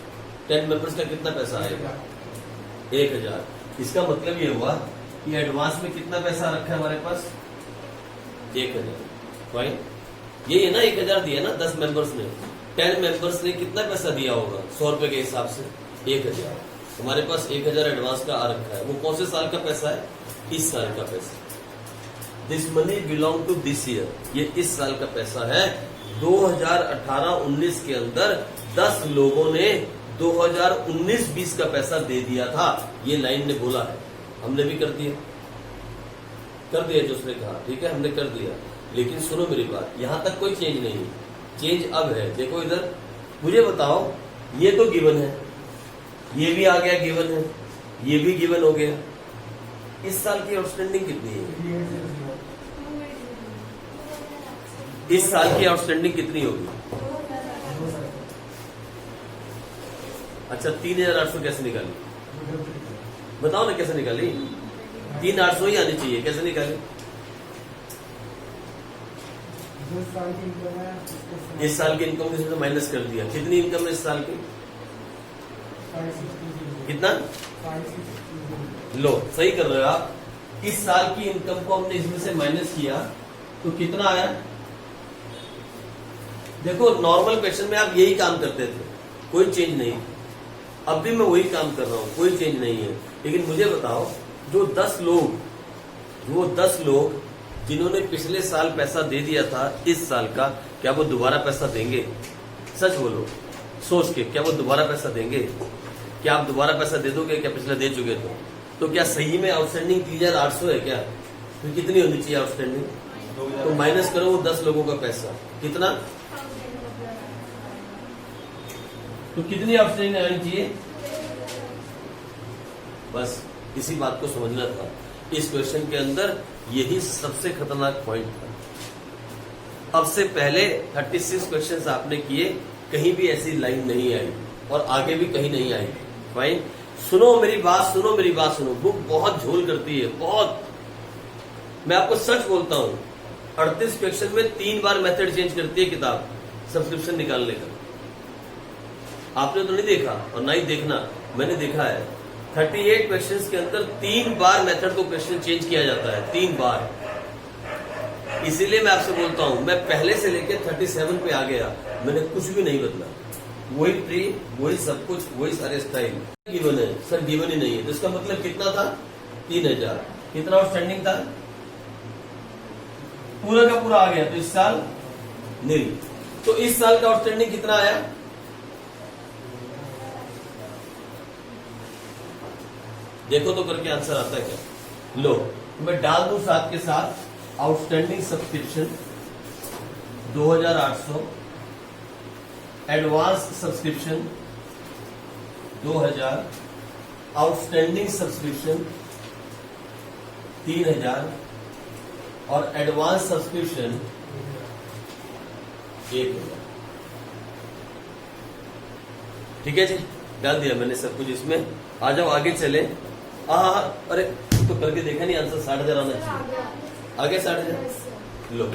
[SPEAKER 1] 10 मेंबर्स का कितना पैसा आएगा? 1000। इसका मतलब ये हुआ कि एडवांस में कितना पैसा रखा है हमारे पास? 1000। फाइन, ये ना 1000 दिया ना 10 मेंबर्स ने। 10 मेंबर्स ने कितना पैसा दिया होगा 100 रुपए के हिसाब से? 1000। हमारे पास 1000 एडवांस का आ रखा है। वो कौन से साल का पैसा है? इस साल का पैसा। This money belong to this year, ये इस साल का पैसा है। 2018-19 के अंदर 10 लोगों ने 2019-20 का पैसा दे दिया था। ये लाइन ने बोला है, हमने भी कर दिया जो उसने कहा। ठीक है, हमने कर दिया। लेकिन सुनो मेरी बात, यहां तक कोई चेंज नहीं है। चेंज अब है, देखो इधर, मुझे बताओ, ये तो गिवन है, ये भी आ गया गिवन है, ये भी गिवन हो गया। इस साल की आउटस्टैंडिंग कितनी है? इस साल की आउटस्टैंडिंग कितनी होगी? अच्छा, 3800 कैसे निकाली? बताओ ना कैसे निकाली? 3800 ही आनी चाहिए, कैसे निकाली? इस साल की इनकम किसी ने माइनस कर दिया। कितनी इनकम है इस साल की? कितना? लो, सही कर रहे हो आप। इस साल की इनकम को हमने इसमें से माइनस किया तो कितना आया? देखो, नॉर्मल क्वेश्चन में आप यही काम करते थे, कोई चेंज नहीं। अब भी मैं वही काम कर रहा हूं, कोई चेंज नहीं है। लेकिन मुझे बताओ, जो 10 लोग जिन्होंने पिछले साल पैसा दे दिया था इस साल का, क्या वो दोबारा पैसा देंगे? सच बोलो, सोच के, क्या वो दोबारा पैसा देंगे? क्या आप दोबारा पैसा दे दोगे? क्या पिछले दे चुके तो क्या सही में आउटस्टैंडिंग 3800 है क्या? तो कितनी होनी चाहिए आउटस्टैंडिंग? तो माइनस करो वो 10 लोगों का पैसा, कितना? तो कितनी आउटस्टैंडिंग आनी चाहिए? बस इसी बात को समझना था। इस क्वेश्चन के अंदर यही सबसे खतरनाक पॉइंट था। अब से पहले 36 क्वेश्चंस आपने किए, कहीं भी ऐसी लाइन नहीं आई और आगे भी कहीं नहीं आई। फाइन, सुनो मेरी बात सुनो। बुक बहुत झोल करती है, बहुत। मैं आपको सच बोलता हूं, 38 क्वेश्चन में 3 बार मेथड चेंज करती है किताब सब्सक्रिप्शन निकालने का। आपने तो नहीं देखा और ना ही देखना, मैंने देखा है। 38 क्वेश्चंस के अंदर 3 बार मेथड को क्वेश्चन चेंज किया जाता है, 3 बार। इसीलिए मैं आपसे बोलता हूं, मैं पहले से लेकर 37 पे आ गया, मैंने कुछ भी नहीं बदला। वही ट्री, वही सब कुछ, वही सारे स्टाइल। गिवन है सर, गिवन ही नहीं है, तो इसका मतलब कितना था? 3000। कितना आउटस्टैंडिंग था? पूरा का पूरा आ गया, तो इस साल नहीं। तो इस साल का आउटस्टैंडिंग कितना आया? देखो तो करके आंसर आता है क्या? लो, मैं डाल दूं साथ के साथ outstanding subscription 2800, advance subscription 2000, outstanding subscription 3000 और एडवांस सब्सक्रिप्शन 1000। ठीक है जी, डाल दिया मैंने सब कुछ इसमें। आ जाओ आगे चले। अरे तो करके देखा नहीं, आंसर 60,000 आना चाहिए। आगे 60,000, लो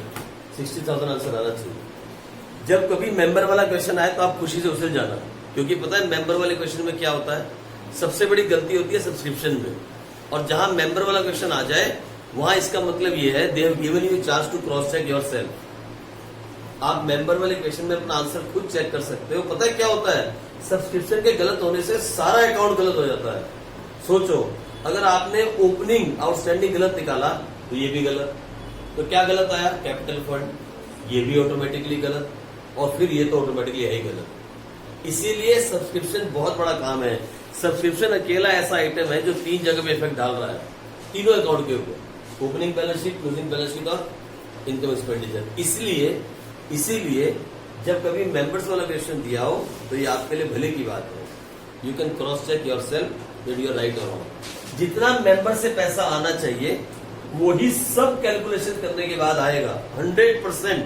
[SPEAKER 1] 60,000 आंसर आना चाहिए। जब कभी मेंबर वाला क्वेश्चन आए तो आप खुशी से उसे जाना, क्योंकि पता है मेंबर वाले क्वेश्चन में क्या होता है, सबसे बड़ी गलती होती है सब्सक्रिप्शन में। और जहां मेंबर वाला क्वेश्चन आ जाए वहां इसका मतलब ये है, they have given you chance to cross check yourself. आप मेंबर वाले क्वेश्चन में अपना आंसर खुद चेक कर सकते हो। पता है क्या होता है, सब्सक्रिप्शन के गलत होने से सारा अकाउंट गलत हो जाता है। सोचो, अगर आपने ओपनिंग आउटस्टैंडिंग गलत निकाला तो ये भी गलत, तो क्या गलत आया? कैपिटल फंड, ये भी ऑटोमेटिकली गलत, और फिर ये तो ऑटोमेटिकली है ही गलत। इसीलिए सब्सक्रिप्शन बहुत बड़ा काम है। सब्सक्रिप्शन अकेला ऐसा आइटम है जो 3 जगह पे इफेक्ट डाल रहा है, तीनों अकाउंट के ऊपर, opening balance sheet, closing balance sheet और इनकम एक्सपेंडिचर। इसीलिए जब कभी मेंबर्स वाला क्वेश्चन दिया हो तो ये आपके लिए भले की बात है। You can cross check yourself that you are right और रॉन्ग। जितना मेंबर से पैसा आना चाहिए वही सब कैलकुलेशन करने के बाद आएगा 100%।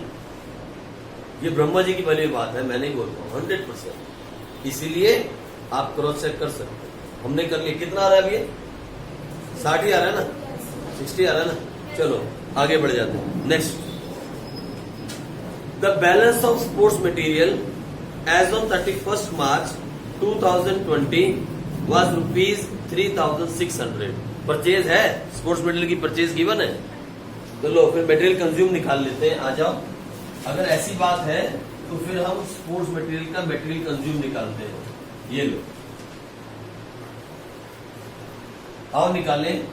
[SPEAKER 1] ये ब्रह्मा जी की भली बात है, मैं नहीं बोल रहा हूँ, 100%। इसीलिए आप क्रॉस चेक कर सकते हैं। हमने कर लिया, कितना आ रहा है अभी? 60 ही आ रहा है ना, 60 आ रहा है ना। चलो आगे बढ़ जाते हैं। Next, the balance of sports material as on 31 March 2020 was ₹3,600। Purchase है, स्पोर्ट्स मटेरियल की परचेज गिवन है। तो लो फिर मटेरियल कंज्यूम निकाल लेते हैं, आ जाओ। अगर ऐसी बात है तो फिर हम स्पोर्ट्स मटेरियल का मटेरियल कंज्यूम निकालते हैं। ये लो, आओ निकालें।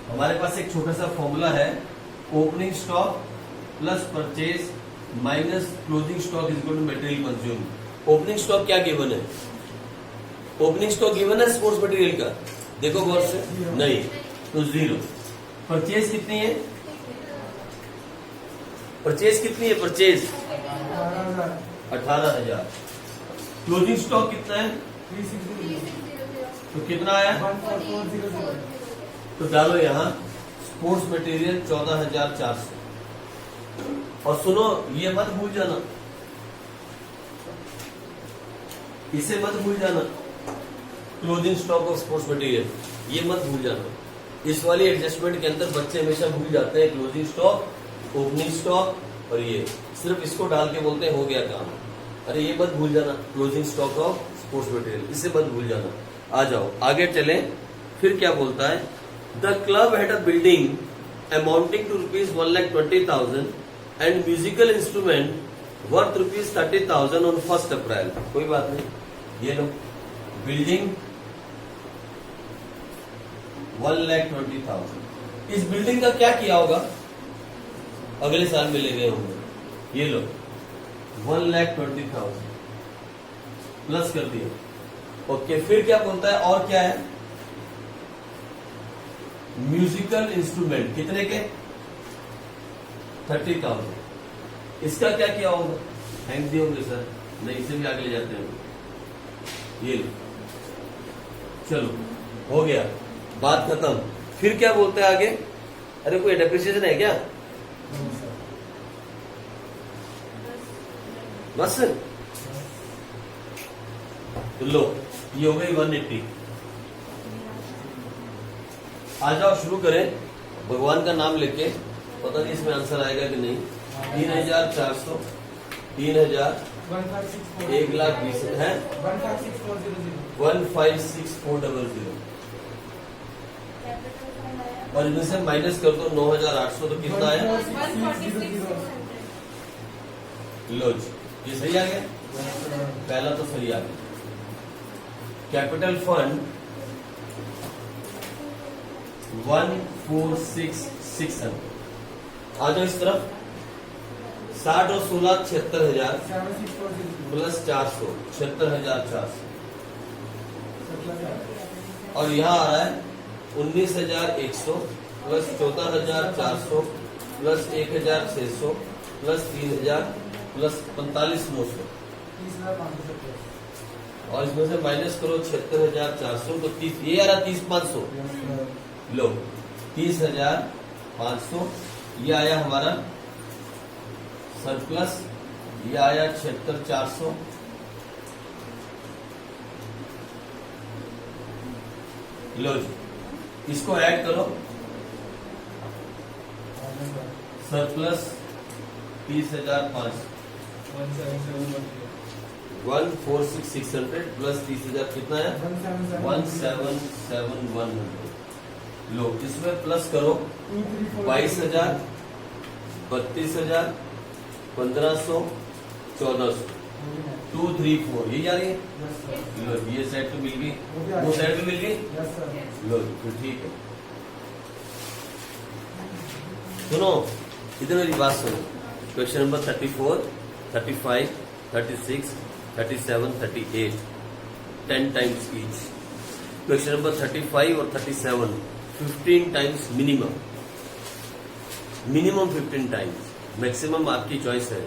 [SPEAKER 1] हमारे पास एक छोटा सा फॉर्मूला है, opening stock plus purchase minus closing stock is equal to material consume. Opening stock क्या गिवन है? ओपनिंग स्टॉक गिवन है स्पोर्ट्स मटेरियल का, देखो गौर से, नहीं तो 0। परचेज कितनी है? परचेज कितनी है? परचेज 18,000। क्लोजिंग स्टॉक कितना है?
[SPEAKER 2] 3600।
[SPEAKER 1] तो कितना आया?
[SPEAKER 2] 14400।
[SPEAKER 1] तो डालो यहाँ स्पोर्ट्स मटेरियल 14,400। और सुनो, ये मत भूल जाना, इसे मत भूल जाना, closing stock of sports material, ये मत भूल जाना। इस वाली एडजस्टमेंट के अंदर बच्चे हमेशा भूल जाते हैं क्लोजिंग स्टॉक, ओपनिंग स्टॉक, और ये सिर्फ इसको डाल के बोलते हैं हो गया काम। अरे ये मत भूल जाना, closing stock of sports material, इसे मत भूल जाना। आ जाओ आगे चले। फिर क्या बोलता है? The club had a building amounting to ₹1,20,000 and musical instrument worth ₹30,000 on 1 April. कोई बात नहीं, ये लो बिल्डिंग 1,20,000। इस बिल्डिंग का क्या किया होगा? अगले साल में ले गए होंगे। ये लो 1,20,000 प्लस कर दिया। ओके, फिर क्या बोलता है? और क्या है? म्यूजिकल इंस्ट्रूमेंट कितने के? 30,000। इसका क्या किया होगा? थैंक दिए होंगे सर, नहीं इसे भी आगे ले जाते हैं। ये लो, चलो हो गया, बात खत्म। फिर क्या बोलते हैं आगे? अरे कोई डेप्रिसिएशन है क्या? बस तो लो, ये हो गई 180। आ जाओ शुरू करें। भगवान का नाम लेके, पता नहीं इसमें आंसर आएगा कि नहीं। 3,400, 3,000, 1,20,000 है, 1,56,400। और इनमें से माइनस कर दो 9,800, तो कितना आया?
[SPEAKER 3] 146,600।
[SPEAKER 1] लो जी, ये सही आ गया, पहला तो सही आ गया। Capital fund 146,600। आ जाओ इस तरफ। 60 और 16 76,000 प्लस 400 76,400। और यहाँ आ रहा है 19,100 प्लस 14,400 प्लस 1,600 प्लस 3,000 प्लस 45,900। और इसमें से माइनस करो 76,400, तो 30, ये आ रहा 30,500। लो 30,500, ये आया हमारा सरप्लस, ये आया 76,400। लो जी, इसको ऐड करो, सरप्लस 30,500, 146,600 प्लस 30,000 कितना है? 177,100। लो इसमें प्लस करो 22,000, 32,000, 1,500, 1,400, 234। यही आ रही है? लो ये सेट तो मिल गई, वो सेट भी मिल गई। लो तो ठीक है। सुनो, इधर मेरी बात सुनो। Question number 34, 35, 36, 37, 38, 10 times each. Question number 35 और 37 15 टाइम्स मिनिमम, 15 टाइम्स, मैक्सिमम आपकी चॉइस है।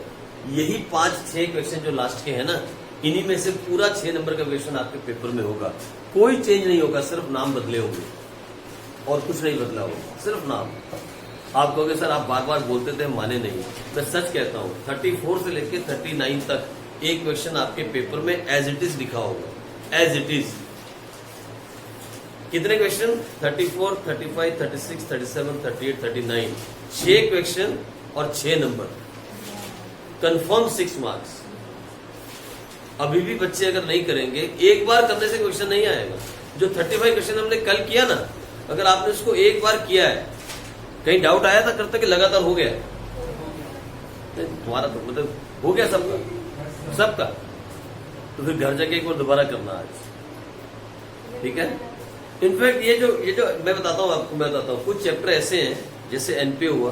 [SPEAKER 1] यही 5-6 क्वेश्चन जो लास्ट के हैं ना, इन्हीं में से पूरा 6 नंबर का क्वेश्चन आपके पेपर में होगा। कोई चेंज नहीं होगा, सिर्फ नाम बदले होंगे और कुछ नहीं बदला होगा, सिर्फ नाम। आप कहोगे सर आप बार बार बोलते थे माने नहीं, मैं सच कहता हूँ 34 से लेके 39 तक एक क्वेश्चन आपके पेपर में एज इट इज लिखा होगा, एज इट इज। कितने क्वेश्चन? 34, 35, 36, 37, 38, 39, 6 क्वेश्चन और 6 नंबर, कंफर्म 6 मार्क्स। अभी भी बच्चे अगर नहीं करेंगे, एक बार करने से क्वेश्चन नहीं आएगा। जो 35 क्वेश्चन हमने कल किया ना, अगर आपने उसको एक बार किया है, कहीं डाउट आया था करते कि लगातार हो गया? तुम्हारा तो मतलब हो गया सबका, तो फिर घर जाके एक बार दोबारा करना आज, ठीक है। इनफैक्ट ये जो मैं बताता हूँ आपको, मैं बताता हूँ कुछ चैप्टर ऐसे हैं जैसे एनपीए हुआ,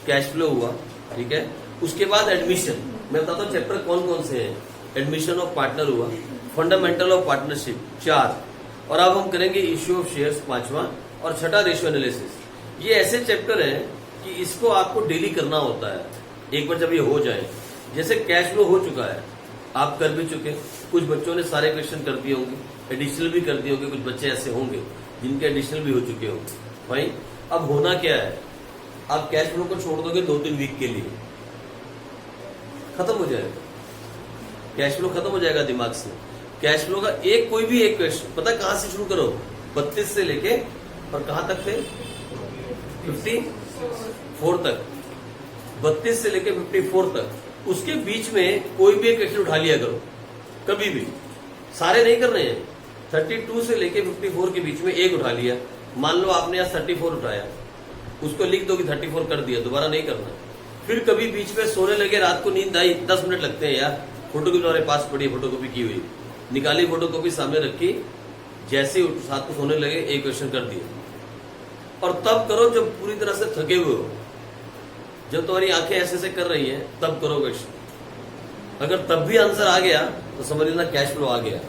[SPEAKER 1] कैश फ्लो हुआ, ठीक है। उसके बाद एडमिशन, मैं बताता हूँ चैप्टर कौन कौन से हैं। एडमिशन ऑफ पार्टनर हुआ, फंडामेंटल ऑफ पार्टनरशिप 4, और अब हम करेंगे इश्यू ऑफ शेयर्स 5वां, और 6ठा रेशियो एनालिसिस। ये ऐसे चैप्टर हैं कि इसको आपको डेली करना होता है। एक बार जब ये हो जाए, जैसे कैश फ्लो हो चुका है, आप कर भी चुके, कुछ बच्चों ने सारे क्वेश्चन कर दिए होंगे, एडिशनल भी कर दिए होंगे, कुछ बच्चे ऐसे होंगे जिनके एडिशनल भी हो चुके होंगे। भाई अब होना क्या है, आप कैश फ्लो को छोड़ दोगे 2-3 वीक के लिए, खत्म हो जाएगा कैश फ्लो, खत्म हो जाएगा दिमाग से। कैश फ्लो का कोई भी एक क्वेश्चन पता कहां से शुरू करो, 32 से लेके और कहां तक थे 54 तक, 32 से लेके 54 तक, उसके बीच में कोई भी एक क्वेश्चन उठा लिया करो, कभी भी। सारे नहीं कर रहे हैं, 32 से लेके 54 के बीच में एक उठा लिया। मान लो आपने आज 34 उठाया, उसको लिख दो कि 34 कर दिया, दोबारा नहीं करना। फिर कभी बीच में सोने लगे, रात को नींद आई, 10 मिनट लगते हैं यार, फोटोकॉपी हमारे पास पड़ी, फोटोकॉपी की हुई, निकाली फोटोकॉपी सामने रखी, जैसे ही साथ को सोने लगे एक क्वेश्चन कर दिया। और तब करो जब पूरी तरह से थके हुए हो, जब तुम्हारी आंखें ऐसे से कर रही हैं, तब करो क्वेश्चन। अगर तब भी आंसर आ गया तो समझ लेना कैश फ्लो आ गया।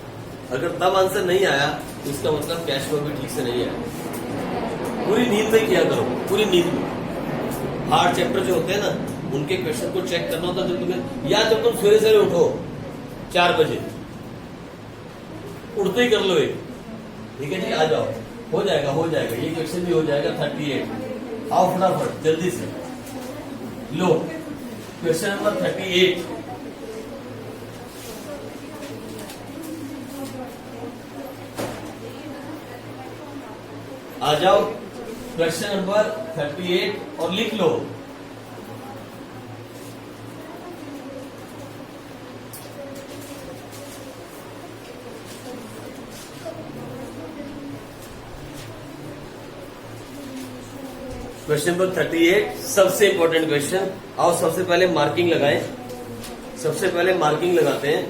[SPEAKER 1] अगर तब आंसर नहीं आया तो इसका मतलब कैश फ्लो भी ठीक से नहीं आया। पूरी नींद में किया करो, पूरी नींद में। हार्ड चैप्टर जो होते हैं ना, उनके क्वेश्चन को चेक करना होता है जब तुम्हें, या जब तुम सवेरे सवेरे उठो 4 बजे, उठते ही कर लो एक, ठीक है जी, आ जाओ, हो जाएगा ये क्वेश्चन भी हो जाएगा। 38 आओ फटाफट जल्दी से लो, क्वेश्चन नंबर 38। आ जाओ क्वेश्चन नंबर 38 और लिख लो। क्वेश्चन नंबर 38 सबसे इंपॉर्टेंट क्वेश्चन। आओ सबसे पहले मार्किंग लगाएं, सबसे पहले मार्किंग लगाते हैं।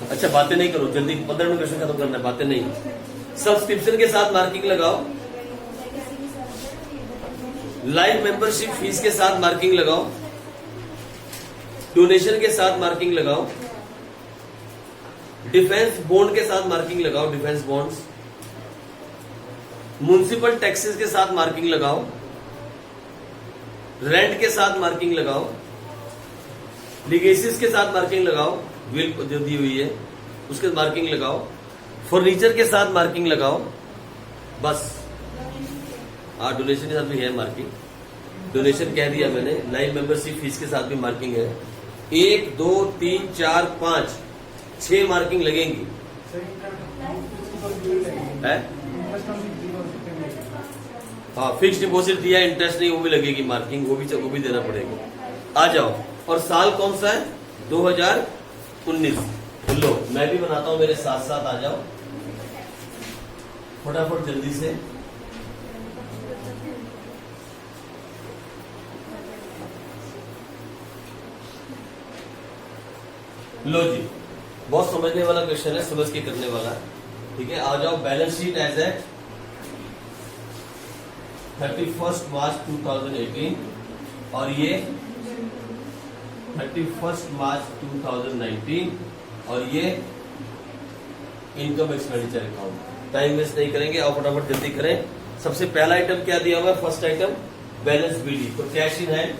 [SPEAKER 1] अच्छा बातें नहीं करो, जल्दी 15 मिनट क्वेश्चन खत्म करना है, बातें नहीं। सब्सक्रिप्शन के साथ मार्किंग लगाओ, लाइव मेंबरशिप फीस के साथ मार्किंग लगाओ, डोनेशन के साथ मार्किंग लगाओ, डिफेंस बॉन्ड के साथ मार्किंग लगाओ, डिफेंस बॉन्ड्स, म्युनिसिपल टैक्सेस के साथ मार्किंग लगाओ, रेंट के साथ मार्किंग लगाओ, लीगेसीज के साथ मार्किंग लगाओ, विल जो दी हुई है उसके मार्किंग लगाओ, फर्नीचर के साथ मार्किंग लगाओ, बस। हाँ डोनेशन के साथ भी है मार्किंग, डोनेशन कह दिया मैंने। लाइव मेंबरशिप फीस के साथ भी मार्किंग है। 1 2 3 4 5 6 मार्किंग लगेंगी है। हाँ फिक्स डिपॉजिट दिया, इंटरेस्ट नहीं, वो भी लगेगी मार्किंग, वो भी देना पड़ेगा। आ जाओ, और साल कौन सा है? 2019। लो मैं भी बनाता हूं, मेरे साथ साथ आ जाओ फटाफट जल्दी से। लो जी, बहुत समझने वाला क्वेश्चन है, समझ के करने वाला, ठीक है। आ जाओ, balance sheet as at 31 March 2018 और ये 31 मार्च 2019 और ये income expenditure account. Time waste नहीं करेंगे, आओ फटाफट जल्दी करें। सबसे पहला आइटम क्या दिया हुआ है? फर्स्ट आइटम बैलेंस बीडी, तो कैश इन हैंड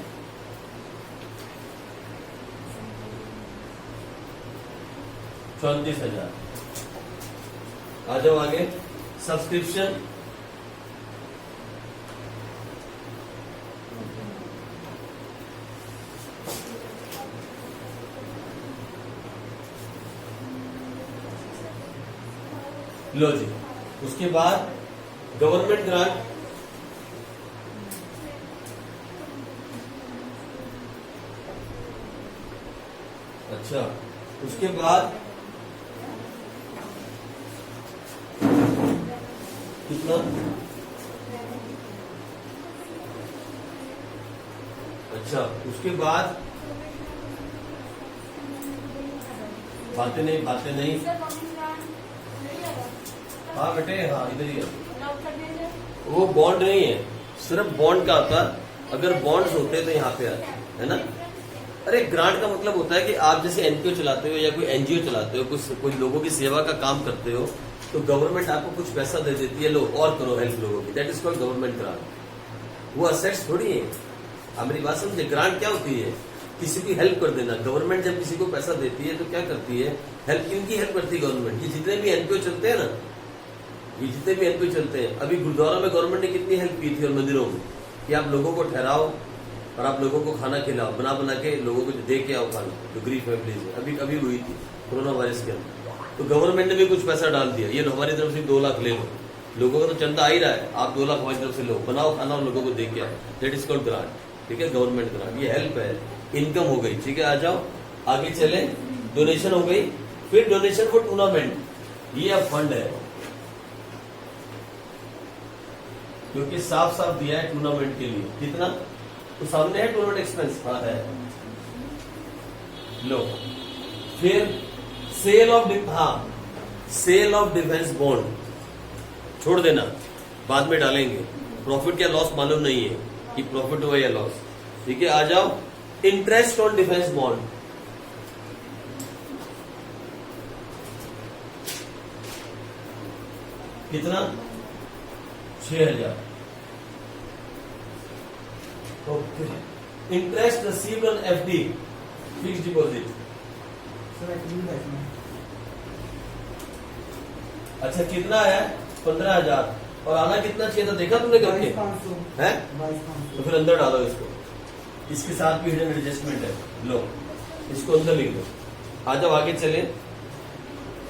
[SPEAKER 1] 34,000। आ जाओ आगे, सब्सक्रिप्शन लो जी, उसके बाद गवर्नमेंट ग्रांट, अच्छा उसके बाद कितना, अच्छा उसके बाद बातें नहीं हाँ बेटे, हाँ इधर ही है। वो बॉन्ड नहीं है, सिर्फ बॉन्ड का होता है। अगर बॉन्ड्स होते तो यहाँ पे आते, है ना। अरे ग्रांट का मतलब होता है कि आप जैसे एनपीओ चलाते हो या कोई एनजीओ चलाते हो, कुछ लोगों की सेवा का काम करते हो, तो गवर्नमेंट आपको कुछ पैसा दे देती है, लो और करो हेल्प लोगों की, that is called government grant. वो असेट्स थोड़ी है। आप मेरी बात समझे, ग्रांट क्या होती है, किसी की हेल्प कर देना। गवर्नमेंट जब किसी को पैसा देती है तो क्या करती है, हेल्प, किनकी हेल्प करती है गवर्नमेंट। ये जितने भी एनपीओ चलते हैं ना, ये जितने भी एनपीओ चलते हैं, अभी गुरुद्वारा में गवर्नमेंट ने कितनी हेल्प की थी, और मंदिरों में, कि आप लोगों को ठहराओ और आप लोगों को खाना खिलाओ, बना के लोगों को दे के आओ खाना, जो गरीब फैमिलीज है। अभी हुई थी कोरोना वायरस के अंदर, तो गवर्नमेंट ने भी कुछ पैसा डाल दिया। ये हमारी तरफ से 2 लाख ले लो, लोगों का तो चंदा आ ही रहा है, आप 2 लाख हमारी तरफ से लो, बनाओ खाना और लोगों को दे के आओ, दैट इज कॉल्ड ग्रांट। ठीक है, गवर्नमेंट ग्रांट, ये हेल्प है, इनकम हो गई। ठीक है, आ जाओ आगे चले। डोनेशन हो गई, फिर डोनेशन फॉर टूर्नामेंट, ये अब फंड है, क्योंकि साफ साफ दिया है टूर्नामेंट के लिए। कितना तो सामने है, टूर्नामेंट एक्सपेंस, हाँ है, लो। फिर सेल ऑफ, हाँ सेल ऑफ डिफेंस बॉन्ड छोड़ देना, बाद में डालेंगे। प्रॉफिट या लॉस मालूम नहीं है कि प्रॉफिट हुआ या लॉस। ठीक है, आ जाओ। इंटरेस्ट ऑन डिफेंस बॉन्ड, कितना, 6,000। Okay, interest received on FD, fix deposit, अच्छा कितना है, 15,000। और आना कितना चाहिए था, देखा तुमने करके है, तो फिर अंदर डालो इसको, इसके साथ भी हिडन एडजस्टमेंट है, लो इसको अंदर लिख दो। आ जाओ आगे चले,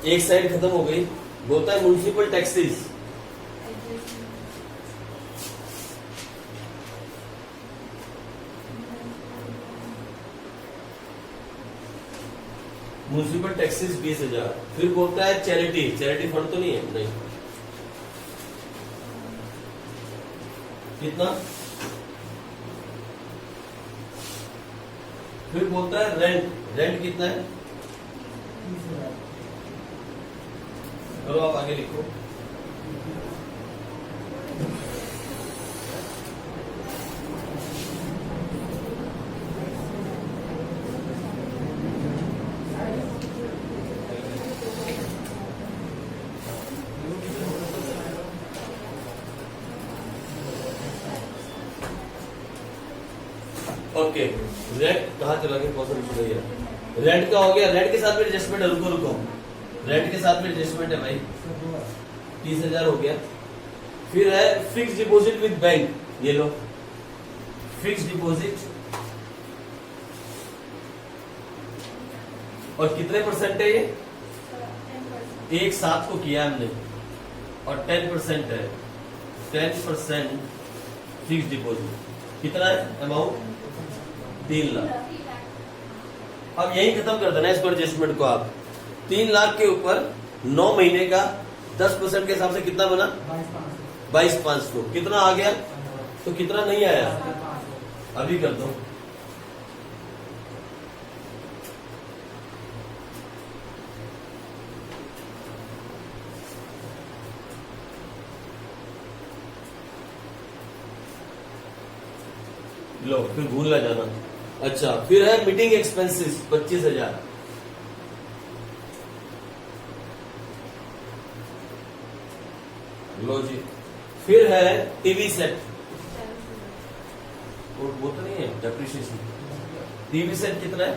[SPEAKER 1] एक साइड खत्म हो गई। बोलता है म्युनिसिपल टैक्सेस, म्युनिसिपल टैक्सेस 20,000। फिर बोलता है चैरिटी, चैरिटी फंड तो नहीं है, नहीं, कितना। फिर बोलता है रेंट, रेंट कितना है, चलो आप आगे लिखो। ओके, रेंट कहाँ चला गया, कौन रेंट का हो गया। रेंट के साथ भी एडजस्टमेंट है, रुको, रेंट के साथ भी एडजस्टमेंट है भाई, 30,000 हो गया। फिर है फिक्स डिपॉजिट विद बैंक, ये लो फिक्स डिपॉजिट, और कितने परसेंट है ये, 1/7 को किया हमने, और 10% है, 10% फिक्स डिपॉजिट। कितना है अमाउंट, 3 लाख। अब यही खत्म कर देना इसको, एडजस्टमेंट को आप 3 लाख के ऊपर 9 महीने का 10% के हिसाब से कितना बना, 22,500। कितना आ गया, तो कितना नहीं आया, अभी कर दो। लो, फिर भूल ना जाना। अच्छा, फिर है मीटिंग एक्सपेंसेस 25,000। लो जी, फिर है टीवी सेट, वो तो नहीं है डेप्रिसिएशन। टीवी सेट कितना है,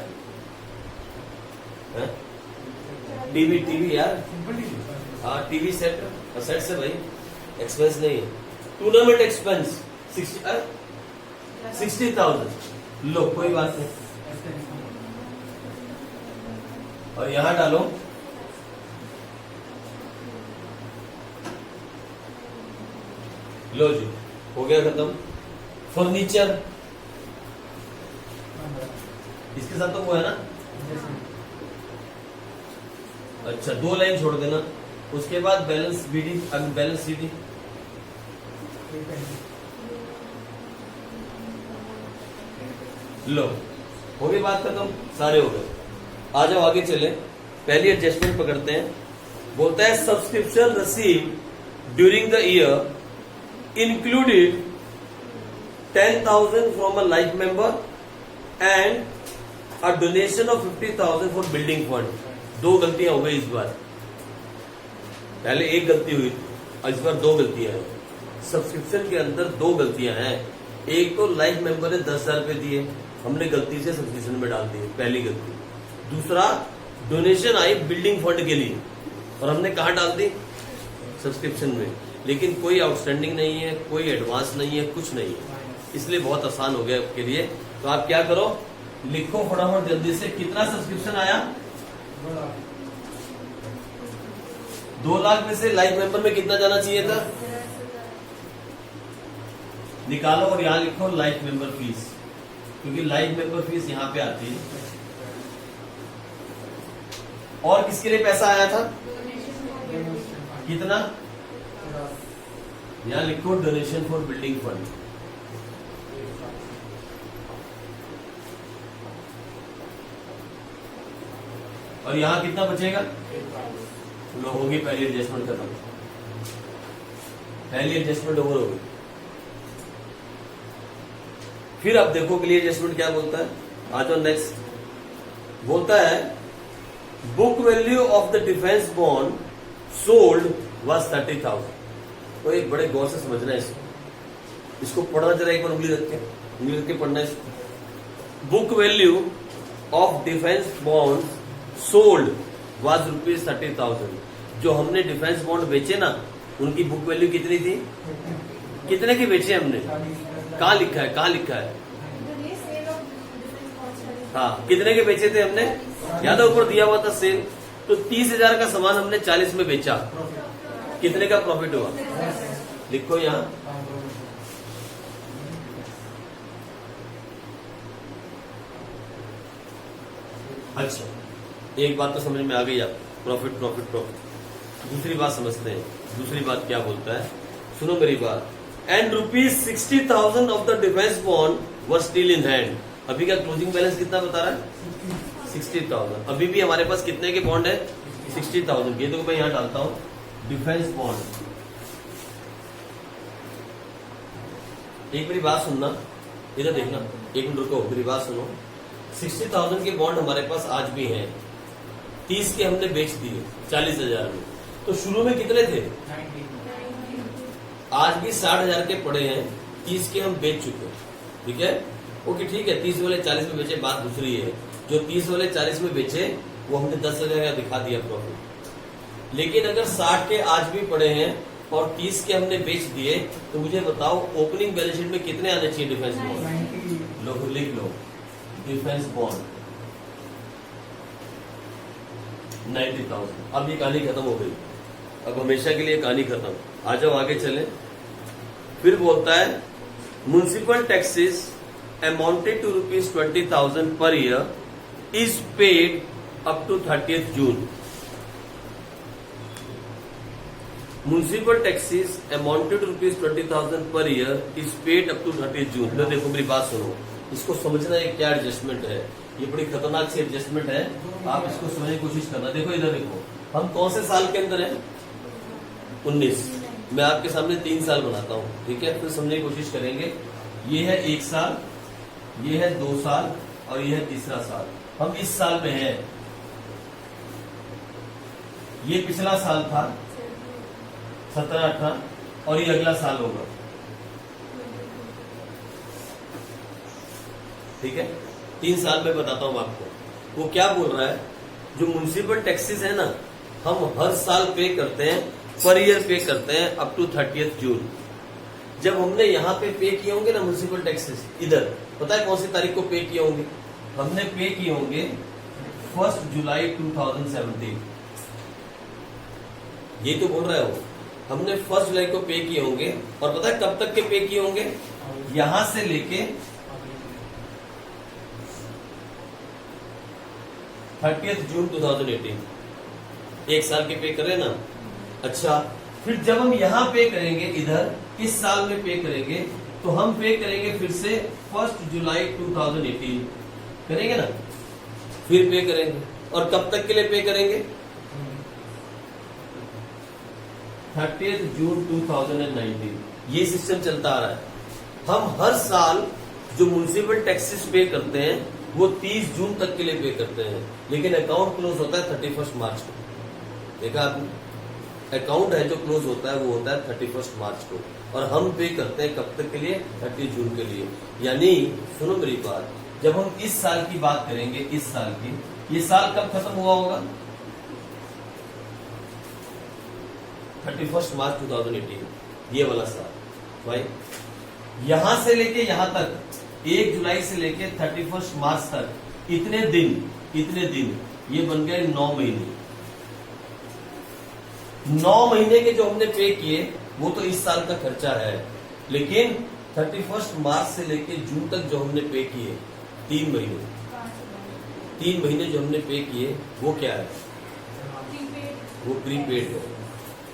[SPEAKER 1] टीवी यार, हाँ टीवी सेट सेट से भाई, एक्सपेंस नहीं है। Tournament expense 60,000। लो कोई बात नहीं, और यहां डालो लो जी, हो गया खत्म। फर्नीचर इसके साथ तो वो है ना। अच्छा, 2 लाइन छोड़ देना। उसके बाद बैलेंस बीडी, बैलेंस सीडी। लो, हो गई बात खत्म, सारे हो गए। आ जाओ आगे चले। पहली एडजस्टमेंट पकड़ते हैं। बोलता है subscription receive during the year included 10,000 from a life member and a donation of 50,000 for building fund. 2 गलतियां हो गई इस बार, पहले 1 गलती हुई थी और इस बार 2 गलतियां हैं। सब्सक्रिप्शन के अंदर 2 गलतियां हैं। एक तो लाइफ मेंबर ने 10,000 रुपए दिए, हमने गलती से सब्सक्रिप्शन में डाल दिए, पहली गलती। दूसरा, डोनेशन आई बिल्डिंग फंड के लिए और हमने कहा डाल दी, सब्सक्रिप्शन में। लेकिन कोई आउटस्टैंडिंग नहीं है, कोई एडवांस नहीं है, कुछ नहीं है, इसलिए बहुत आसान हो गया आपके लिए। तो आप क्या करो, लिखो फटाफट जल्दी से, कितना सब्सक्रिप्शन आया। 2 लाख में से लाइफ मेंबर में कितना जाना चाहिए था, निकालो और यहां लिखो लाइफ मेंबर फीस, क्योंकि लाइफ मेंबर फीस यहां पे आती है। और किसके लिए पैसा आया था, कितना, यहां लिखो डोनेशन फॉर बिल्डिंग फंड। और यहां कितना बचेगा, लो होगी पहली एडजस्टमेंट खत्म, पहली एडजस्टमेंट ओवर होगी। फिर अब देखो क्लियर एडजस्टमेंट क्या बोलता है। आ जाओ नेक्स्ट। बोलता है book value of the defence bond sold was 30,000। तो एक बड़े गौर से समझना है इसको पढ़ना जरा एक बार, उंगली रख के पढ़ना है इसको। Book value of defence bond sold was ₹30,000। जो हमने डिफेंस बॉन्ड बेचे ना, उनकी बुक वैल्यू कितनी थी, कितने की बेचे हमने, कहाँ लिखा है, कहाँ लिखा है, हाँ कितने के बेचे थे हमने, याद है ऊपर दिया हुआ था सेल। तो 30,000 का सामान हमने 40 में बेचा, कितने का प्रॉफिट हुआ, लिखो यहाँ। अच्छा, एक बात तो समझ में आ गई आपको, प्रॉफिट प्रॉफिट प्रॉफिट। दूसरी बात समझते हैं, दूसरी बात क्या बोलता है, सुनो मेरी बात। And ₹60,000 of the defence bond were still in hand. अभी का क्लोजिंग बैलेंस कितना बता रहा है, 60,000। अभी भी हमारे पास कितने के बॉन्ड है, 60,000 के। तो मैं यहां डालता हूं डिफेंस बॉन्ड। एक मेरी बात सुनना, इधर देखना, एक मिनट रुको, मेरी बात सुनो। 60,000 के बॉन्ड हमारे पास आज भी हैं, 30 के हमने बेच दिए 40,000 में। तो शुरू में कितने थे, आज भी 60,000 के पड़े हैं, 30 के हम बेच चुके हैं, ठीक है। ओके ठीक है, 30 वाले 40 में बेचे, बात दूसरी है। जो 30 वाले 40 में बेचे वो हमने 10,000 का दिखा दिया प्रॉफिट। लेकिन अगर 60 के आज भी पड़े हैं और 30 के हमने बेच दिए, तो मुझे बताओ ओपनिंग बैलेंस शीट में कितने आने चाहिए डिफेंस बॉन्ड, लो लिख लो डिफेंस बॉन्ड 90,000। अब ये कहानी खत्म हो गई, अब हमेशा के लिए कहानी खत्म। आ जाओ आगे चले। फिर बोलता है municipal taxes amounted to ₹20,000 per year is paid up to 30th June। Municipal taxes amounted to ₹20,000 per year is paid up to 30th June। तो देखो मेरी बात सुनो, इसको समझना है क्या एडजस्टमेंट है, ये बड़ी खतरनाक सी एडजस्टमेंट है, आप इसको समझने की कोशिश करना। देखो इधर देखो, हम कौन से साल के अंदर हैं, 19। मैं आपके सामने 3 साल बनाता हूँ, ठीक है, फिर समझने की कोशिश करेंगे। ये है 1 साल, ये है 2 साल और ये है तीसरा साल। हम इस साल में हैं, ये पिछला साल था 17-18 और ये अगला साल होगा, ठीक है। 3 साल में बताता हूं आपको। वो क्या बोल रहा है, जो म्युनिसिपल टैक्सेस है ना, हम हर साल पे करते हैं, पर ईयर पे करते हैं अप टू 30th June। जब हमने यहाँ पे पे किए होंगे ना म्युनिसिपल टैक्सेस, इधर पता है कौन सी तारीख को पे किए होंगे, हमने पे किए होंगे 1 जुलाई 2017। ये तो बोल रहा है वो, हमने 1 जुलाई को पे किए होंगे, और पता है कब तक के पे किए होंगे? यहां से लेके 30 जून 2018, एक साल के पे करें ना। अच्छा, फिर जब हम यहाँ पे करेंगे, इधर इस साल में पे करेंगे, तो हम पे करेंगे फिर से 1 जुलाई 2018 करेंगे ना, फिर पे करेंगे, और कब तक के लिए पे करेंगे? 30 जून 2019। ये सिस्टम चलता आ रहा है। हम हर साल जो म्युनिसिपल टैक्सेस पे करते हैं वो 30 जून तक के लिए पे करते हैं, लेकिन अकाउंट क्लोज होता है 31 मार्च को। देखा आपने? अकाउंट है जो क्लोज होता है वो होता है 31 मार्च को, और हम पे करते हैं कब तक के लिए? 30 जून के लिए। यानी सुनो मेरी बात, जब हम इस साल की बात करेंगे, इस साल की, ये साल कब खत्म हुआ होगा? 31 मार्च 2018, ये वाला साल। भाई यहां से लेके यहां तक, 1 जुलाई से लेके 31 मार्च तक, इतने दिन ये बन गए 9 महीने। 9 महीने के जो हमने पे किए वो तो इस साल का खर्चा है, लेकिन 31 मार्च से लेके जून तक जो हमने पे किए 3 महीने जो हमने पे किए वो क्या है? वो प्रीपेड है,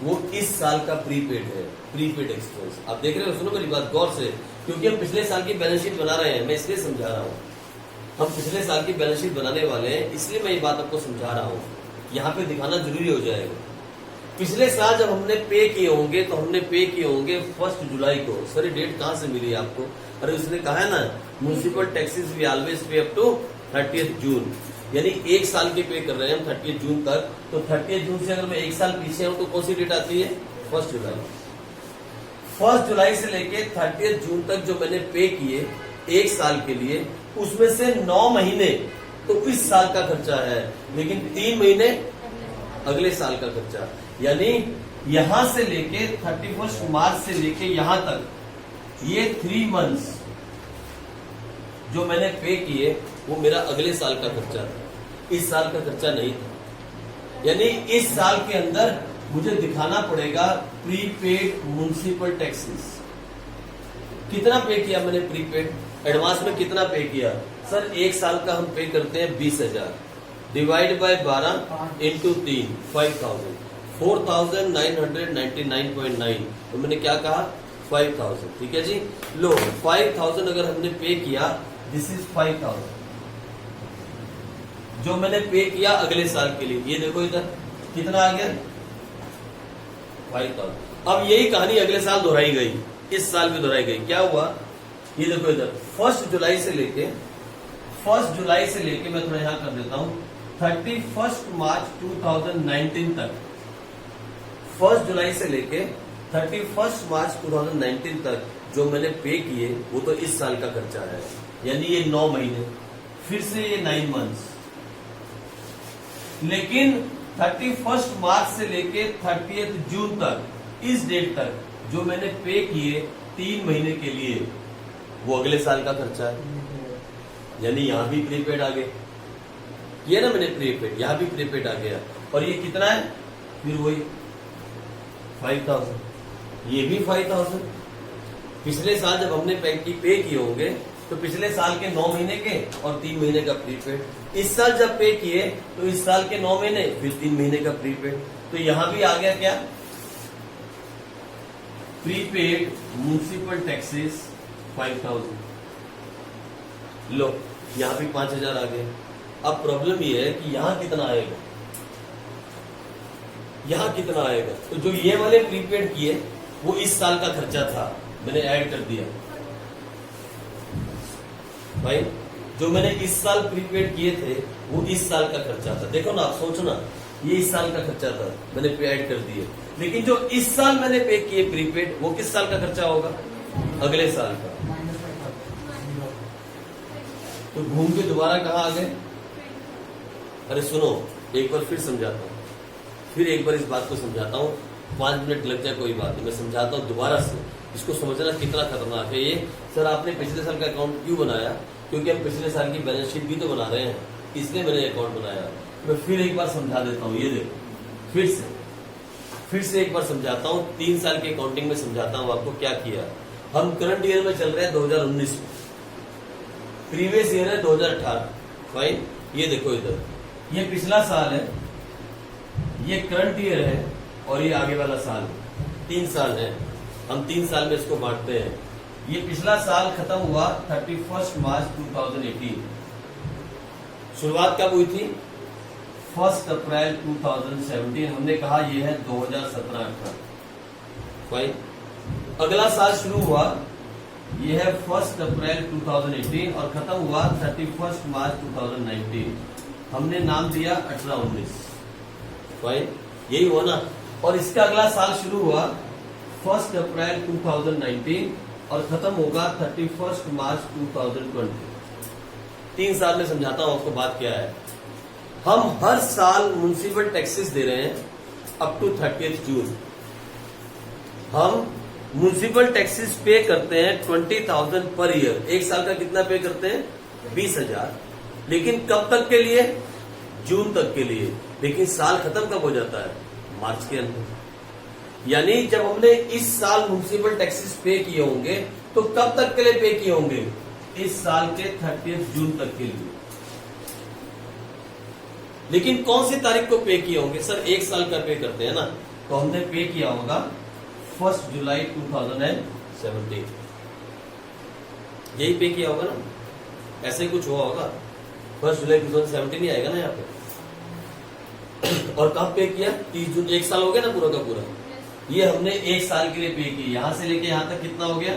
[SPEAKER 1] वो इस साल का प्रीपेड है, प्रीपेड एक्सपेंस। आप देख रहे हो? सुनो मेरी बात गौर से, क्योंकि हम पिछले साल की बैलेंस शीट बना रहे हैं, मैं इसलिए समझा रहा हूँ। हम पिछले साल की बैलेंस शीट बनाने वाले हैं, इसलिए मैं ये बात आपको समझा रहा हूँ। यहाँ पे दिखाना जरूरी हो जाएगा। पिछले साल जब हमने पे किए होंगे तो हमने पे किए होंगे 1 जुलाई को। सर ये डेट कहाँ से मिली आपको? अरे उसने कहा है ना, municipal taxes we always pay up to 30 June, यानी एक साल के पे कर रहे हैं हम 30 जून तक। तो 30 जून से अगर मैं एक साल पीछे हूं तो कौन सी डेट आती है? 1 जुलाई। 1 जुलाई से लेके 30 जून तक जो मैंने पे किए एक साल के लिए, उसमें से 9 महीने तो इस साल का खर्चा है, लेकिन 3 महीने अगले साल का खर्चा। यानी यहां से लेके 31 मार्च से लेके यहां तक, ये 3 मंथ्स जो मैंने पे किए वो मेरा अगले साल का खर्चा था, इस साल का खर्चा नहीं था। यानी इस साल के अंदर मुझे दिखाना पड़ेगा प्रीपेड म्युनिसिपल टैक्सेस। कितना पे किया मैंने प्रीपेड? एडवांस में कितना पे किया? सर एक साल का हम पे करते हैं 20,000, डिवाइड बाय 12 इंटू 3, 5,000, 4,999.9। तो मैंने क्या कहा? 5,000। ठीक है जी। लो 5,000 अगर हमने पे किया, दिस इज 5,000 जो मैंने पे किया अगले साल के लिए। ये देखो इधर कितना आ गया? 5,000। अब यही कहानी अगले साल दोहराई गई, इस साल भी दोहराई गई। क्या हुआ? ये देखो इधर 1 जुलाई से लेके मैं थोड़ा यहां कर देता हूं, 31 मार्च 2019 तक, 1 जुलाई से लेके 31 मार्च 2019 तक जो मैंने पे किए वो तो इस साल का खर्चा है। यानी ये 9 महीने, फिर से ये 9 मंथ्स। लेकिन 31 मार्च से लेके 30 जून तक, इस डेट तक जो मैंने पे किए 3 महीने के लिए, वो अगले साल का खर्चा है। यानी यहां भी प्रीपेड आ गए, ये ना मैंने प्रीपेड, यहां भी प्रीपेड आ गया। और ये कितना है? फिर वही 5,000, ये भी 5,000। पिछले साल जब हमने पे किए होंगे तो पिछले साल के 9 महीने के और 3 महीने का प्रीपेड। इस साल जब पे किए तो इस साल के 9 महीने फिर 3 महीने का प्रीपेड। तो यहां भी आ गया क्या? Prepaid municipal taxes 5,000। लो यहां भी 5,000 आ गए। अब प्रॉब्लम ये है कि यहां कितना आएगा, यहां कितना आएगा? तो जो ये वाले प्रीपेड किए वो इस साल का खर्चा था, मैंने ऐड कर दिया। भाई जो मैंने इस साल प्रीपेड किए थे वो इस साल का खर्चा था। देखो ना, आप सोचना, ये इस साल का खर्चा था, मैंने पे ऐड कर दिए। लेकिन जो इस साल मैंने पे किए प्रीपेड, वो किस साल का खर्चा होगा? अगले साल का। तो घूम के दोबारा कहाँ आ गए? अरे सुनो, एक बार फिर समझाता हूँ, फिर एक बार इस बात को समझाता हूँ। 5 मिनट लग जाए कोई बात नहीं, मैं समझाता हूँ दोबारा से। इसको समझना कितना खतरनाक है ये। सर आपने पिछले साल का अकाउंट क्यों बनाया? क्योंकि हम पिछले साल की बैलेंस शीट भी तो बना रहे हैं, इसलिए मैंने अकाउंट बनाया। मैं फिर एक बार समझा देता हूँ। ये देखो फिर से, फिर से एक बार समझाता हूँ, 3 साल की अकाउंटिंग में समझाता हूँ आपको क्या किया। हम करंट ईयर में चल रहे हैं 2019 में, प्रीवियस ईयर है 2018। फाइन, ये देखो इधर, ये पिछला साल है, ये करंट ईयर है और ये आगे वाला साल है। 3 साल है, हम 3 साल में इसको बांटते हैं। ये पिछला साल खत्म हुआ 31 मार्च 2018। शुरुआत कब हुई थी? 1 अप्रैल 2017। हमने कहा ये है 2017-18। फाइन, अगला साल शुरू हुआ, ये है 1 अप्रैल 2018 और खत्म हुआ 31 मार्च 2019। हमने नाम दिया 18-19। फाइन, यही हुआ ना। और इसका अगला साल शुरू हुआ 1 अप्रैल 2019 और खत्म होगा 31 मार्च 2020। 3 साल में समझाता हूं आपको बात क्या है। हम हर साल म्युनिसिपल टैक्सेस दे रहे हैं अप टू 30 जून। हम म्युनिसिपल टैक्सेस पे करते हैं 20,000 पर ईयर। एक साल का कितना पे करते हैं? 20,000। लेकिन कब तक के लिए? जून तक के लिए। लेकिन साल खत्म कब हो जाता है? मार्च के अंदर। यानी जब हमने इस साल म्युनिसिपल टैक्सेस पे किए होंगे तो कब तक के लिए पे किए होंगे? इस साल के 30 जून तक के लिए। लेकिन कौन सी तारीख को पे किए होंगे? सर एक साल का पे करते हैं ना, तो हमने पे किया होगा 1 जुलाई 2017। यही पे किया होगा ना, ऐसे ही कुछ हुआ होगा। 1 जुलाई 2017 ही आएगा ना यहाँ पे। और कब पे किया? 30 जून। 1 साल हो गया ना पूरा का पूरा। ये हमने 1 साल के लिए पे किया। यहां से लेके यहां तक कितना हो गया?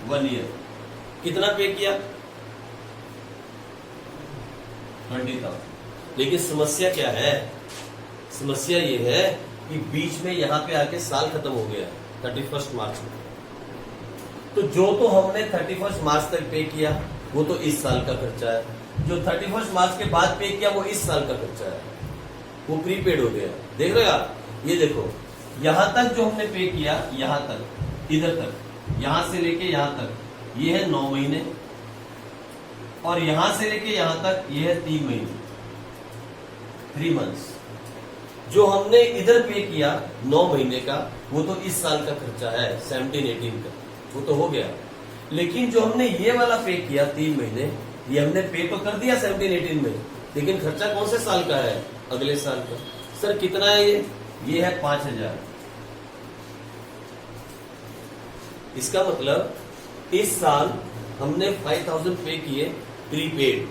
[SPEAKER 1] 1 ईयर। कितना पे किया? 20,000। लेकिन समस्या क्या है? समस्या ये है कि बीच में यहां पे आके साल खत्म हो गया 31 मार्च में। तो जो तो हमने 31 मार्च तक पे किया वो तो इस साल का खर्चा है। जो 31 मार्च के बाद पे किया वो इस साल का खर्चा है, वो प्रीपेड हो गया। देख रहे हो आप? ये देखो, यहां तक जो हमने पे किया, यहां तक, इधर तक, यहां से लेके यहां तक, ये है 9 महीने। और यहां से लेके यहां तक ये है 3 महीने, 3 मंथ्स। जो हमने इधर पे किया 9 महीने का, वो तो इस साल का खर्चा है 17-18 का, वो तो हो गया। लेकिन जो हमने ये वाला पे किया 3 महीने, ये हमने पे तो कर दिया 17-18 में, लेकिन खर्चा कौन से साल का है? अगले साल का। सर कितना है ये है 5,000। इसका मतलब इस साल हमने 5,000 पे किए प्रीपेड,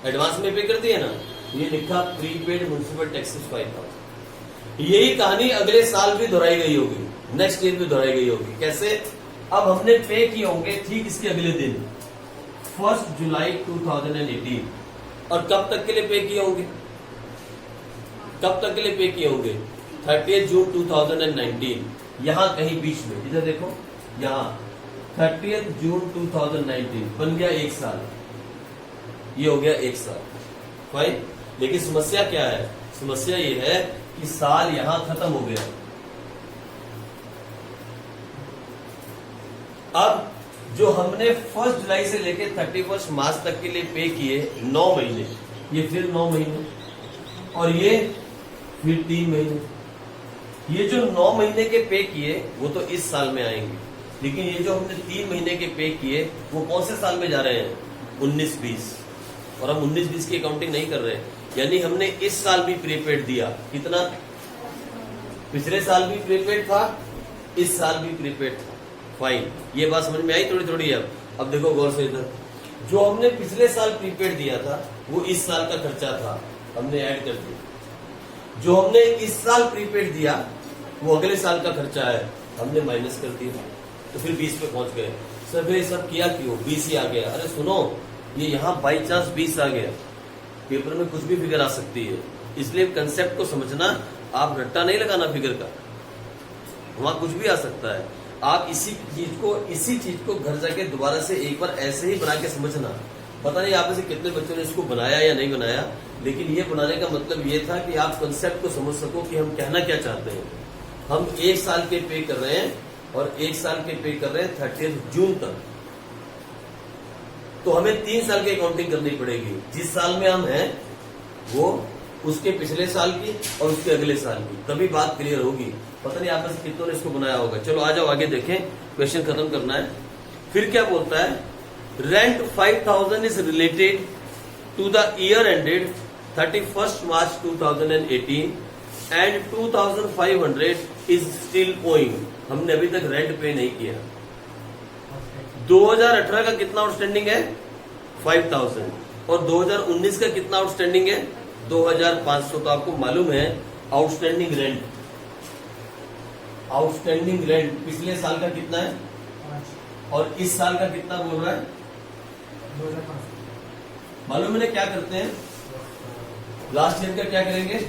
[SPEAKER 1] एडवांस में पे कर दिए ना, ये लिखा प्रीपेड म्युनिसिपल टैक्सेस 5,000। यही कहानी अगले साल भी दोहराई गई होगी, नेक्स्ट ईयर भी दोहराई गई होगी। कैसे? अब हमने पे किए होंगे ठीक इसके अगले दिन 1 जुलाई 2018। और कब तक के लिए पे किए होंगे? कब तक के लिए पे किए होंगे? 30 जून 2019। यहां कहीं बीच में, इधर देखो, यहां 30 जून 2019 बन गया 1 साल। ये हो गया 1 साल। फाइन। लेकिन समस्या क्या है? समस्या ये है कि साल यहां खत्म हो गया। अब जो हमने 1 जुलाई से लेके 31 मार्च तक के लिए पे किए 9 महीने, ये फिर 9 महीने, और ये फिर 3 महीने। ये जो 9 महीने के पे किए वो तो इस साल में आएंगे, लेकिन ये जो हमने 3 महीने के पे किए वो कौन से साल में जा रहे हैं? 19-20। और हम 19-20 की अकाउंटिंग नहीं कर रहे, यानी हमने इस साल भी प्रीपेड दिया। कितना? पिछले साल भी प्रीपेड था, इस साल भी प्रीपेड था। फाइन, ये बात समझ में आई थोड़ी थोड़ी। अब देखो गौर से इधर, जो हमने पिछले साल प्रीपेड दिया था वो इस साल का खर्चा था, हमने ऐड कर दिया। जो हमने इस साल प्रीपेड दिया वो अगले साल का खर्चा है, हमने माइनस कर दिया, तो फिर 20 पे पहुंच गए। सर फिर ये सब किया क्यों? 20 ही आ गया। अरे सुनो, ये यहाँ बाई चांस 20 आ गया, पेपर में कुछ भी फिगर आ सकती है, इसलिए कंसेप्ट को समझना। आप रट्टा नहीं लगाना फिगर का, वहां कुछ भी आ सकता है। आप इसी चीज को घर जाके दोबारा से एक बार ऐसे ही बना के समझना। पता नहीं आप में से कितने बच्चों ने इसको बनाया या नहीं बनाया, लेकिन ये बनाने का मतलब ये था कि आप कंसेप्ट को समझ सको कि हम कहना क्या चाहते हैं। हम 1 साल के पे कर रहे हैं और 1 साल के पे कर रहे हैं 30 जून तक, तो हमें 3 साल की अकाउंटिंग करनी पड़ेगी। जिस साल में हम हैं वो उसके पिछले साल की और उसके अगले साल की, तभी बात क्लियर होगी। पता नहीं आप में से कितनों ने इसको बनाया होगा। चलो आ जाओ आगे देखें, क्वेश्चन खत्म करना है। फिर क्या बोलता है, rent 5000 is related to the year ended 31st March 2018 and 2500 is still owing. हमने अभी तक रेंट पे नहीं किया। 2018 का कितना आउटस्टैंडिंग है 5000 और 2019 का कितना आउटस्टैंडिंग है 2500। तो आपको मालूम है आउटस्टैंडिंग रेंट पिछले साल का कितना है और इस साल का कितना बोल रहा है
[SPEAKER 2] 2005
[SPEAKER 1] मालूम है। क्या करते हैं, लास्ट ईयर का क्या करेंगे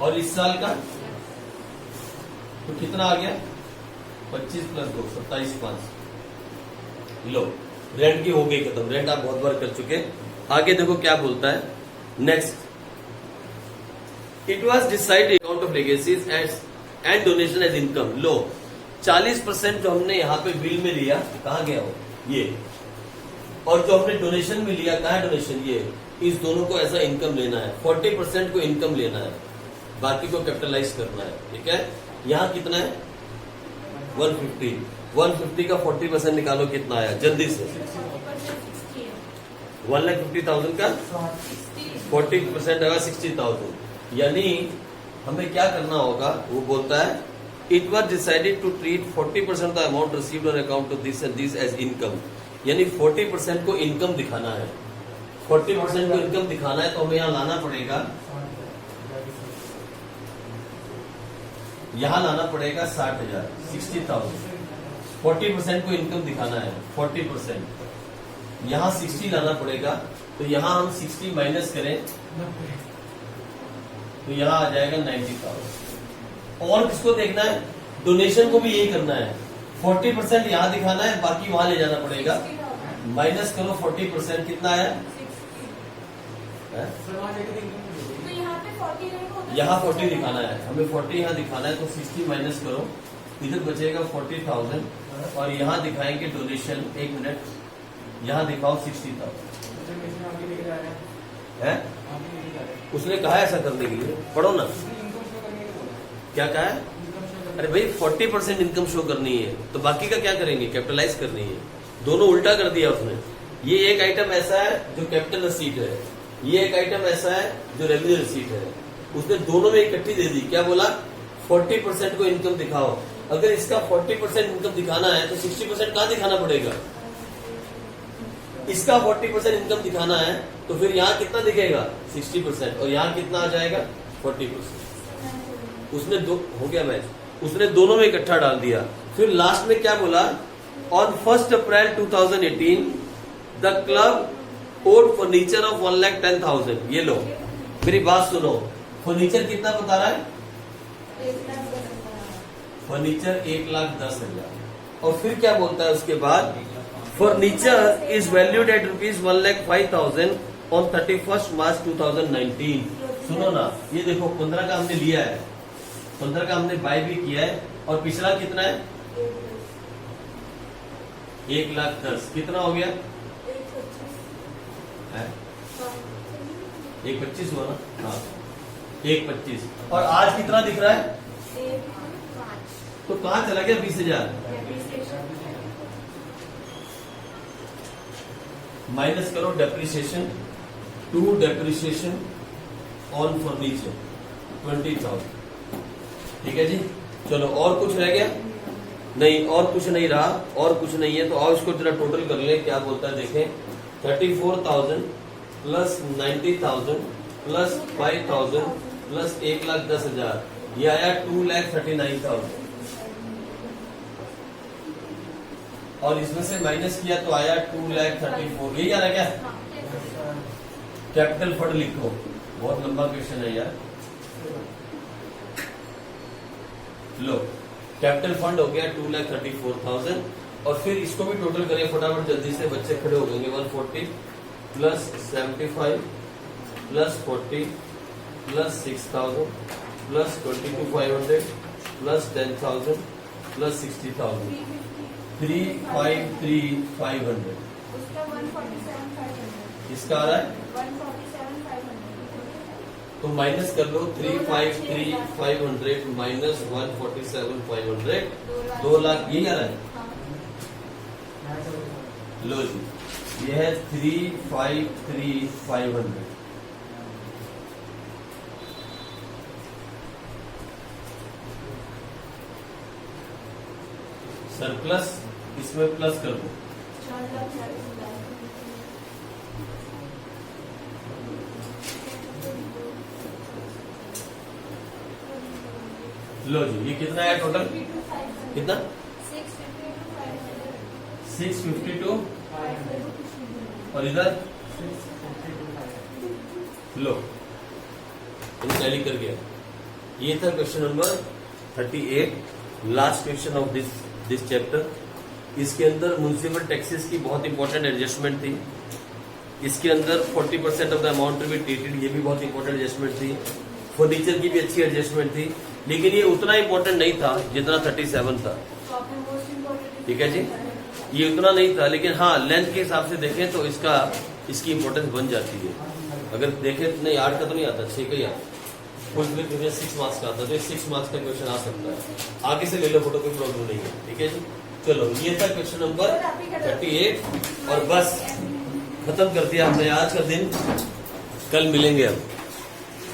[SPEAKER 1] और इस साल का, तो कितना आ गया 25 + 2 27,500। लो रेंट की हो गई खत्म। रेंट आप बहुत बार कर चुके। आगे देखो क्या बोलता है next, it was decided account of legacies and donation as income. लो 40% जो हमने यहाँ पे बिल में लिया कहाँ गया हो ये, और जो हमने डोनेशन में लिया कहाँ है डोनेशन ये, इस दोनों को ऐसा इनकम लेना है। 40% को इनकम लेना है, बाकी को कैपिटलाइज करना है। ठीक है, यहाँ कितना है 150 का 40% निकालो, कितना आया जल्दी से 1,50,000 का 40% आएगा 60,000। यानी हमें क्या करना होगा, वो बोलता है it was decided to treat 40% the amount received on account of this and this as income. यानी 40% को इनकम दिखाना है। 40% को इनकम दिखाना है तो हमें यहाँ लाना पड़ेगा, यहाँ लाना पड़ेगा 60,000 60,000। 40% को इनकम दिखाना है 40%, यहाँ 60 लाना पड़ेगा। तो यहाँ हम 60 माइनस करें तो यहाँ आ जाएगा 90,000। और किसको देखना है, डोनेशन को भी यही करना है। 40% यहाँ दिखाना है, बाकी वहां ले जाना पड़ेगा। माइनस करो 40%, कितना आया है?
[SPEAKER 3] तो यहाँ पे 40 रहेगा, उधर
[SPEAKER 1] यहाँ 40
[SPEAKER 3] 60
[SPEAKER 1] दिखाना है, हमें 40 यहाँ दिखाना है। तो 60 माइनस करो, इधर बचेगा 40,000 और यहाँ दिखाएंगे डोनेशन। 1 मिनट, यहाँ दिखाओ 60,000 है। उसने कहा ऐसा करने के लिए, पढ़ो ना क्या कहा है। अरे भाई 40% इनकम शो करनी है तो बाकी का क्या करेंगे, कैपिटलाइज करनी है। दोनों उल्टा कर दिया उसने। ये एक आइटम ऐसा है जो कैपिटल रिसीट है, ये एक आइटम ऐसा है जो रेवेन्यू रिसीट है। उसने दोनों में इकट्ठी दे दी। क्या बोला, 40% को इनकम दिखाओ। अगर इसका 40% इनकम दिखाना है तो 60% कहाँ दिखाना पड़ेगा, इसका 40% इनकम दिखाना है तो फिर यहाँ कितना दिखेगा 60% और यहाँ कितना आ जाएगा 40%। उसने दो हो गया मैच, उसने दोनों में इकट्ठा डाल दिया। फिर लास्ट में क्या बोला, on 1 April 2018 the club owed furniture of 1,10,000। ये लो मेरी बात सुनो, फर्नीचर कितना बता रहा है, फर्नीचर 1,10,000। और फिर क्या बोलता है उसके बाद, furniture is valued at ₹1,05,000 on 31st March 2019। सुनो ना, ये देखो 15 का हमने लिया है, 15 का हमने बाय भी किया है और पिछला कितना है 1,10,000। कितना हो गया 1,25 हुआ ना, हाँ 1,25। और आज कितना दिख रहा है, तो कहाँ चला गया 20,000। माइनस करो depreciation, to depreciation on furniture 20,000। ठीक है जी, चलो और कुछ रह गया नहीं, और कुछ नहीं रहा, और कुछ नहीं है। तो आओ इसको जरा टोटल कर ले, क्या बोलता है देखें। 34,000 प्लस 90,000 प्लस 5,000 प्लस 1,10,000, ये आया 2,39,000। और इसमें से माइनस किया तो आया 2,34,000। यही आ रहा क्या, कैपिटल फंड लिखो, बहुत लंबा क्वेश्चन है यार। लो कैपिटल फंड हो गया 2,34,000। और फिर इसको भी टोटल करें फटाफट जल्दी से, बच्चे खड़े हो गएंगे। 140 plus 75 plus 40 plus 6,000 plus 22,500 plus 10,000 plus 60,000, 353,500।
[SPEAKER 3] उसका 147,500,
[SPEAKER 1] इसका आ रहा है
[SPEAKER 3] 147,500।
[SPEAKER 1] तो माइनस कर लो 353,500 माइनस 147,500 2 लाख, ये आ रहा है। लो जी, ये है 353,500। सरप्लस इसमें प्लस कर दो, लो जी, ये कितना है टोटल? कितना? 652 और इधर लो, टैली कर गया। ये था question number 38, last question of this chapter. इसके अंदर म्युनिसिपल टैक्सेस की बहुत इंपॉर्टेंट एडजस्टमेंट थी। इसके अंदर 40% of the amount to be treated, ये भी बहुत इंपॉर्टेंट एडजस्टमेंट थी। फर्नीचर की भी अच्छी एडजस्टमेंट थी, लेकिन ये उतना इंपॉर्टेंट नहीं था जितना 37 था। ठीक है जी, ये उतना नहीं था, लेकिन हाँ लेंथ के हिसाब से देखें तो इसकी इंपॉर्टेंस बन जाती है। अगर देखें तो नहीं 8 का तो नहीं आता, 6 का ही आता। फुल क्लिक 6 मार्क्स का आता है, तो 6 मार्क्स का क्वेश्चन आ सकता है। आगे से ले लो फोटो, कोई प्रॉब्लम नहीं है। ठीक है जी, चलो ये था क्वेश्चन नंबर 38 और बस खत्म कर दिया हमने आज का दिन। कल मिलेंगे हम।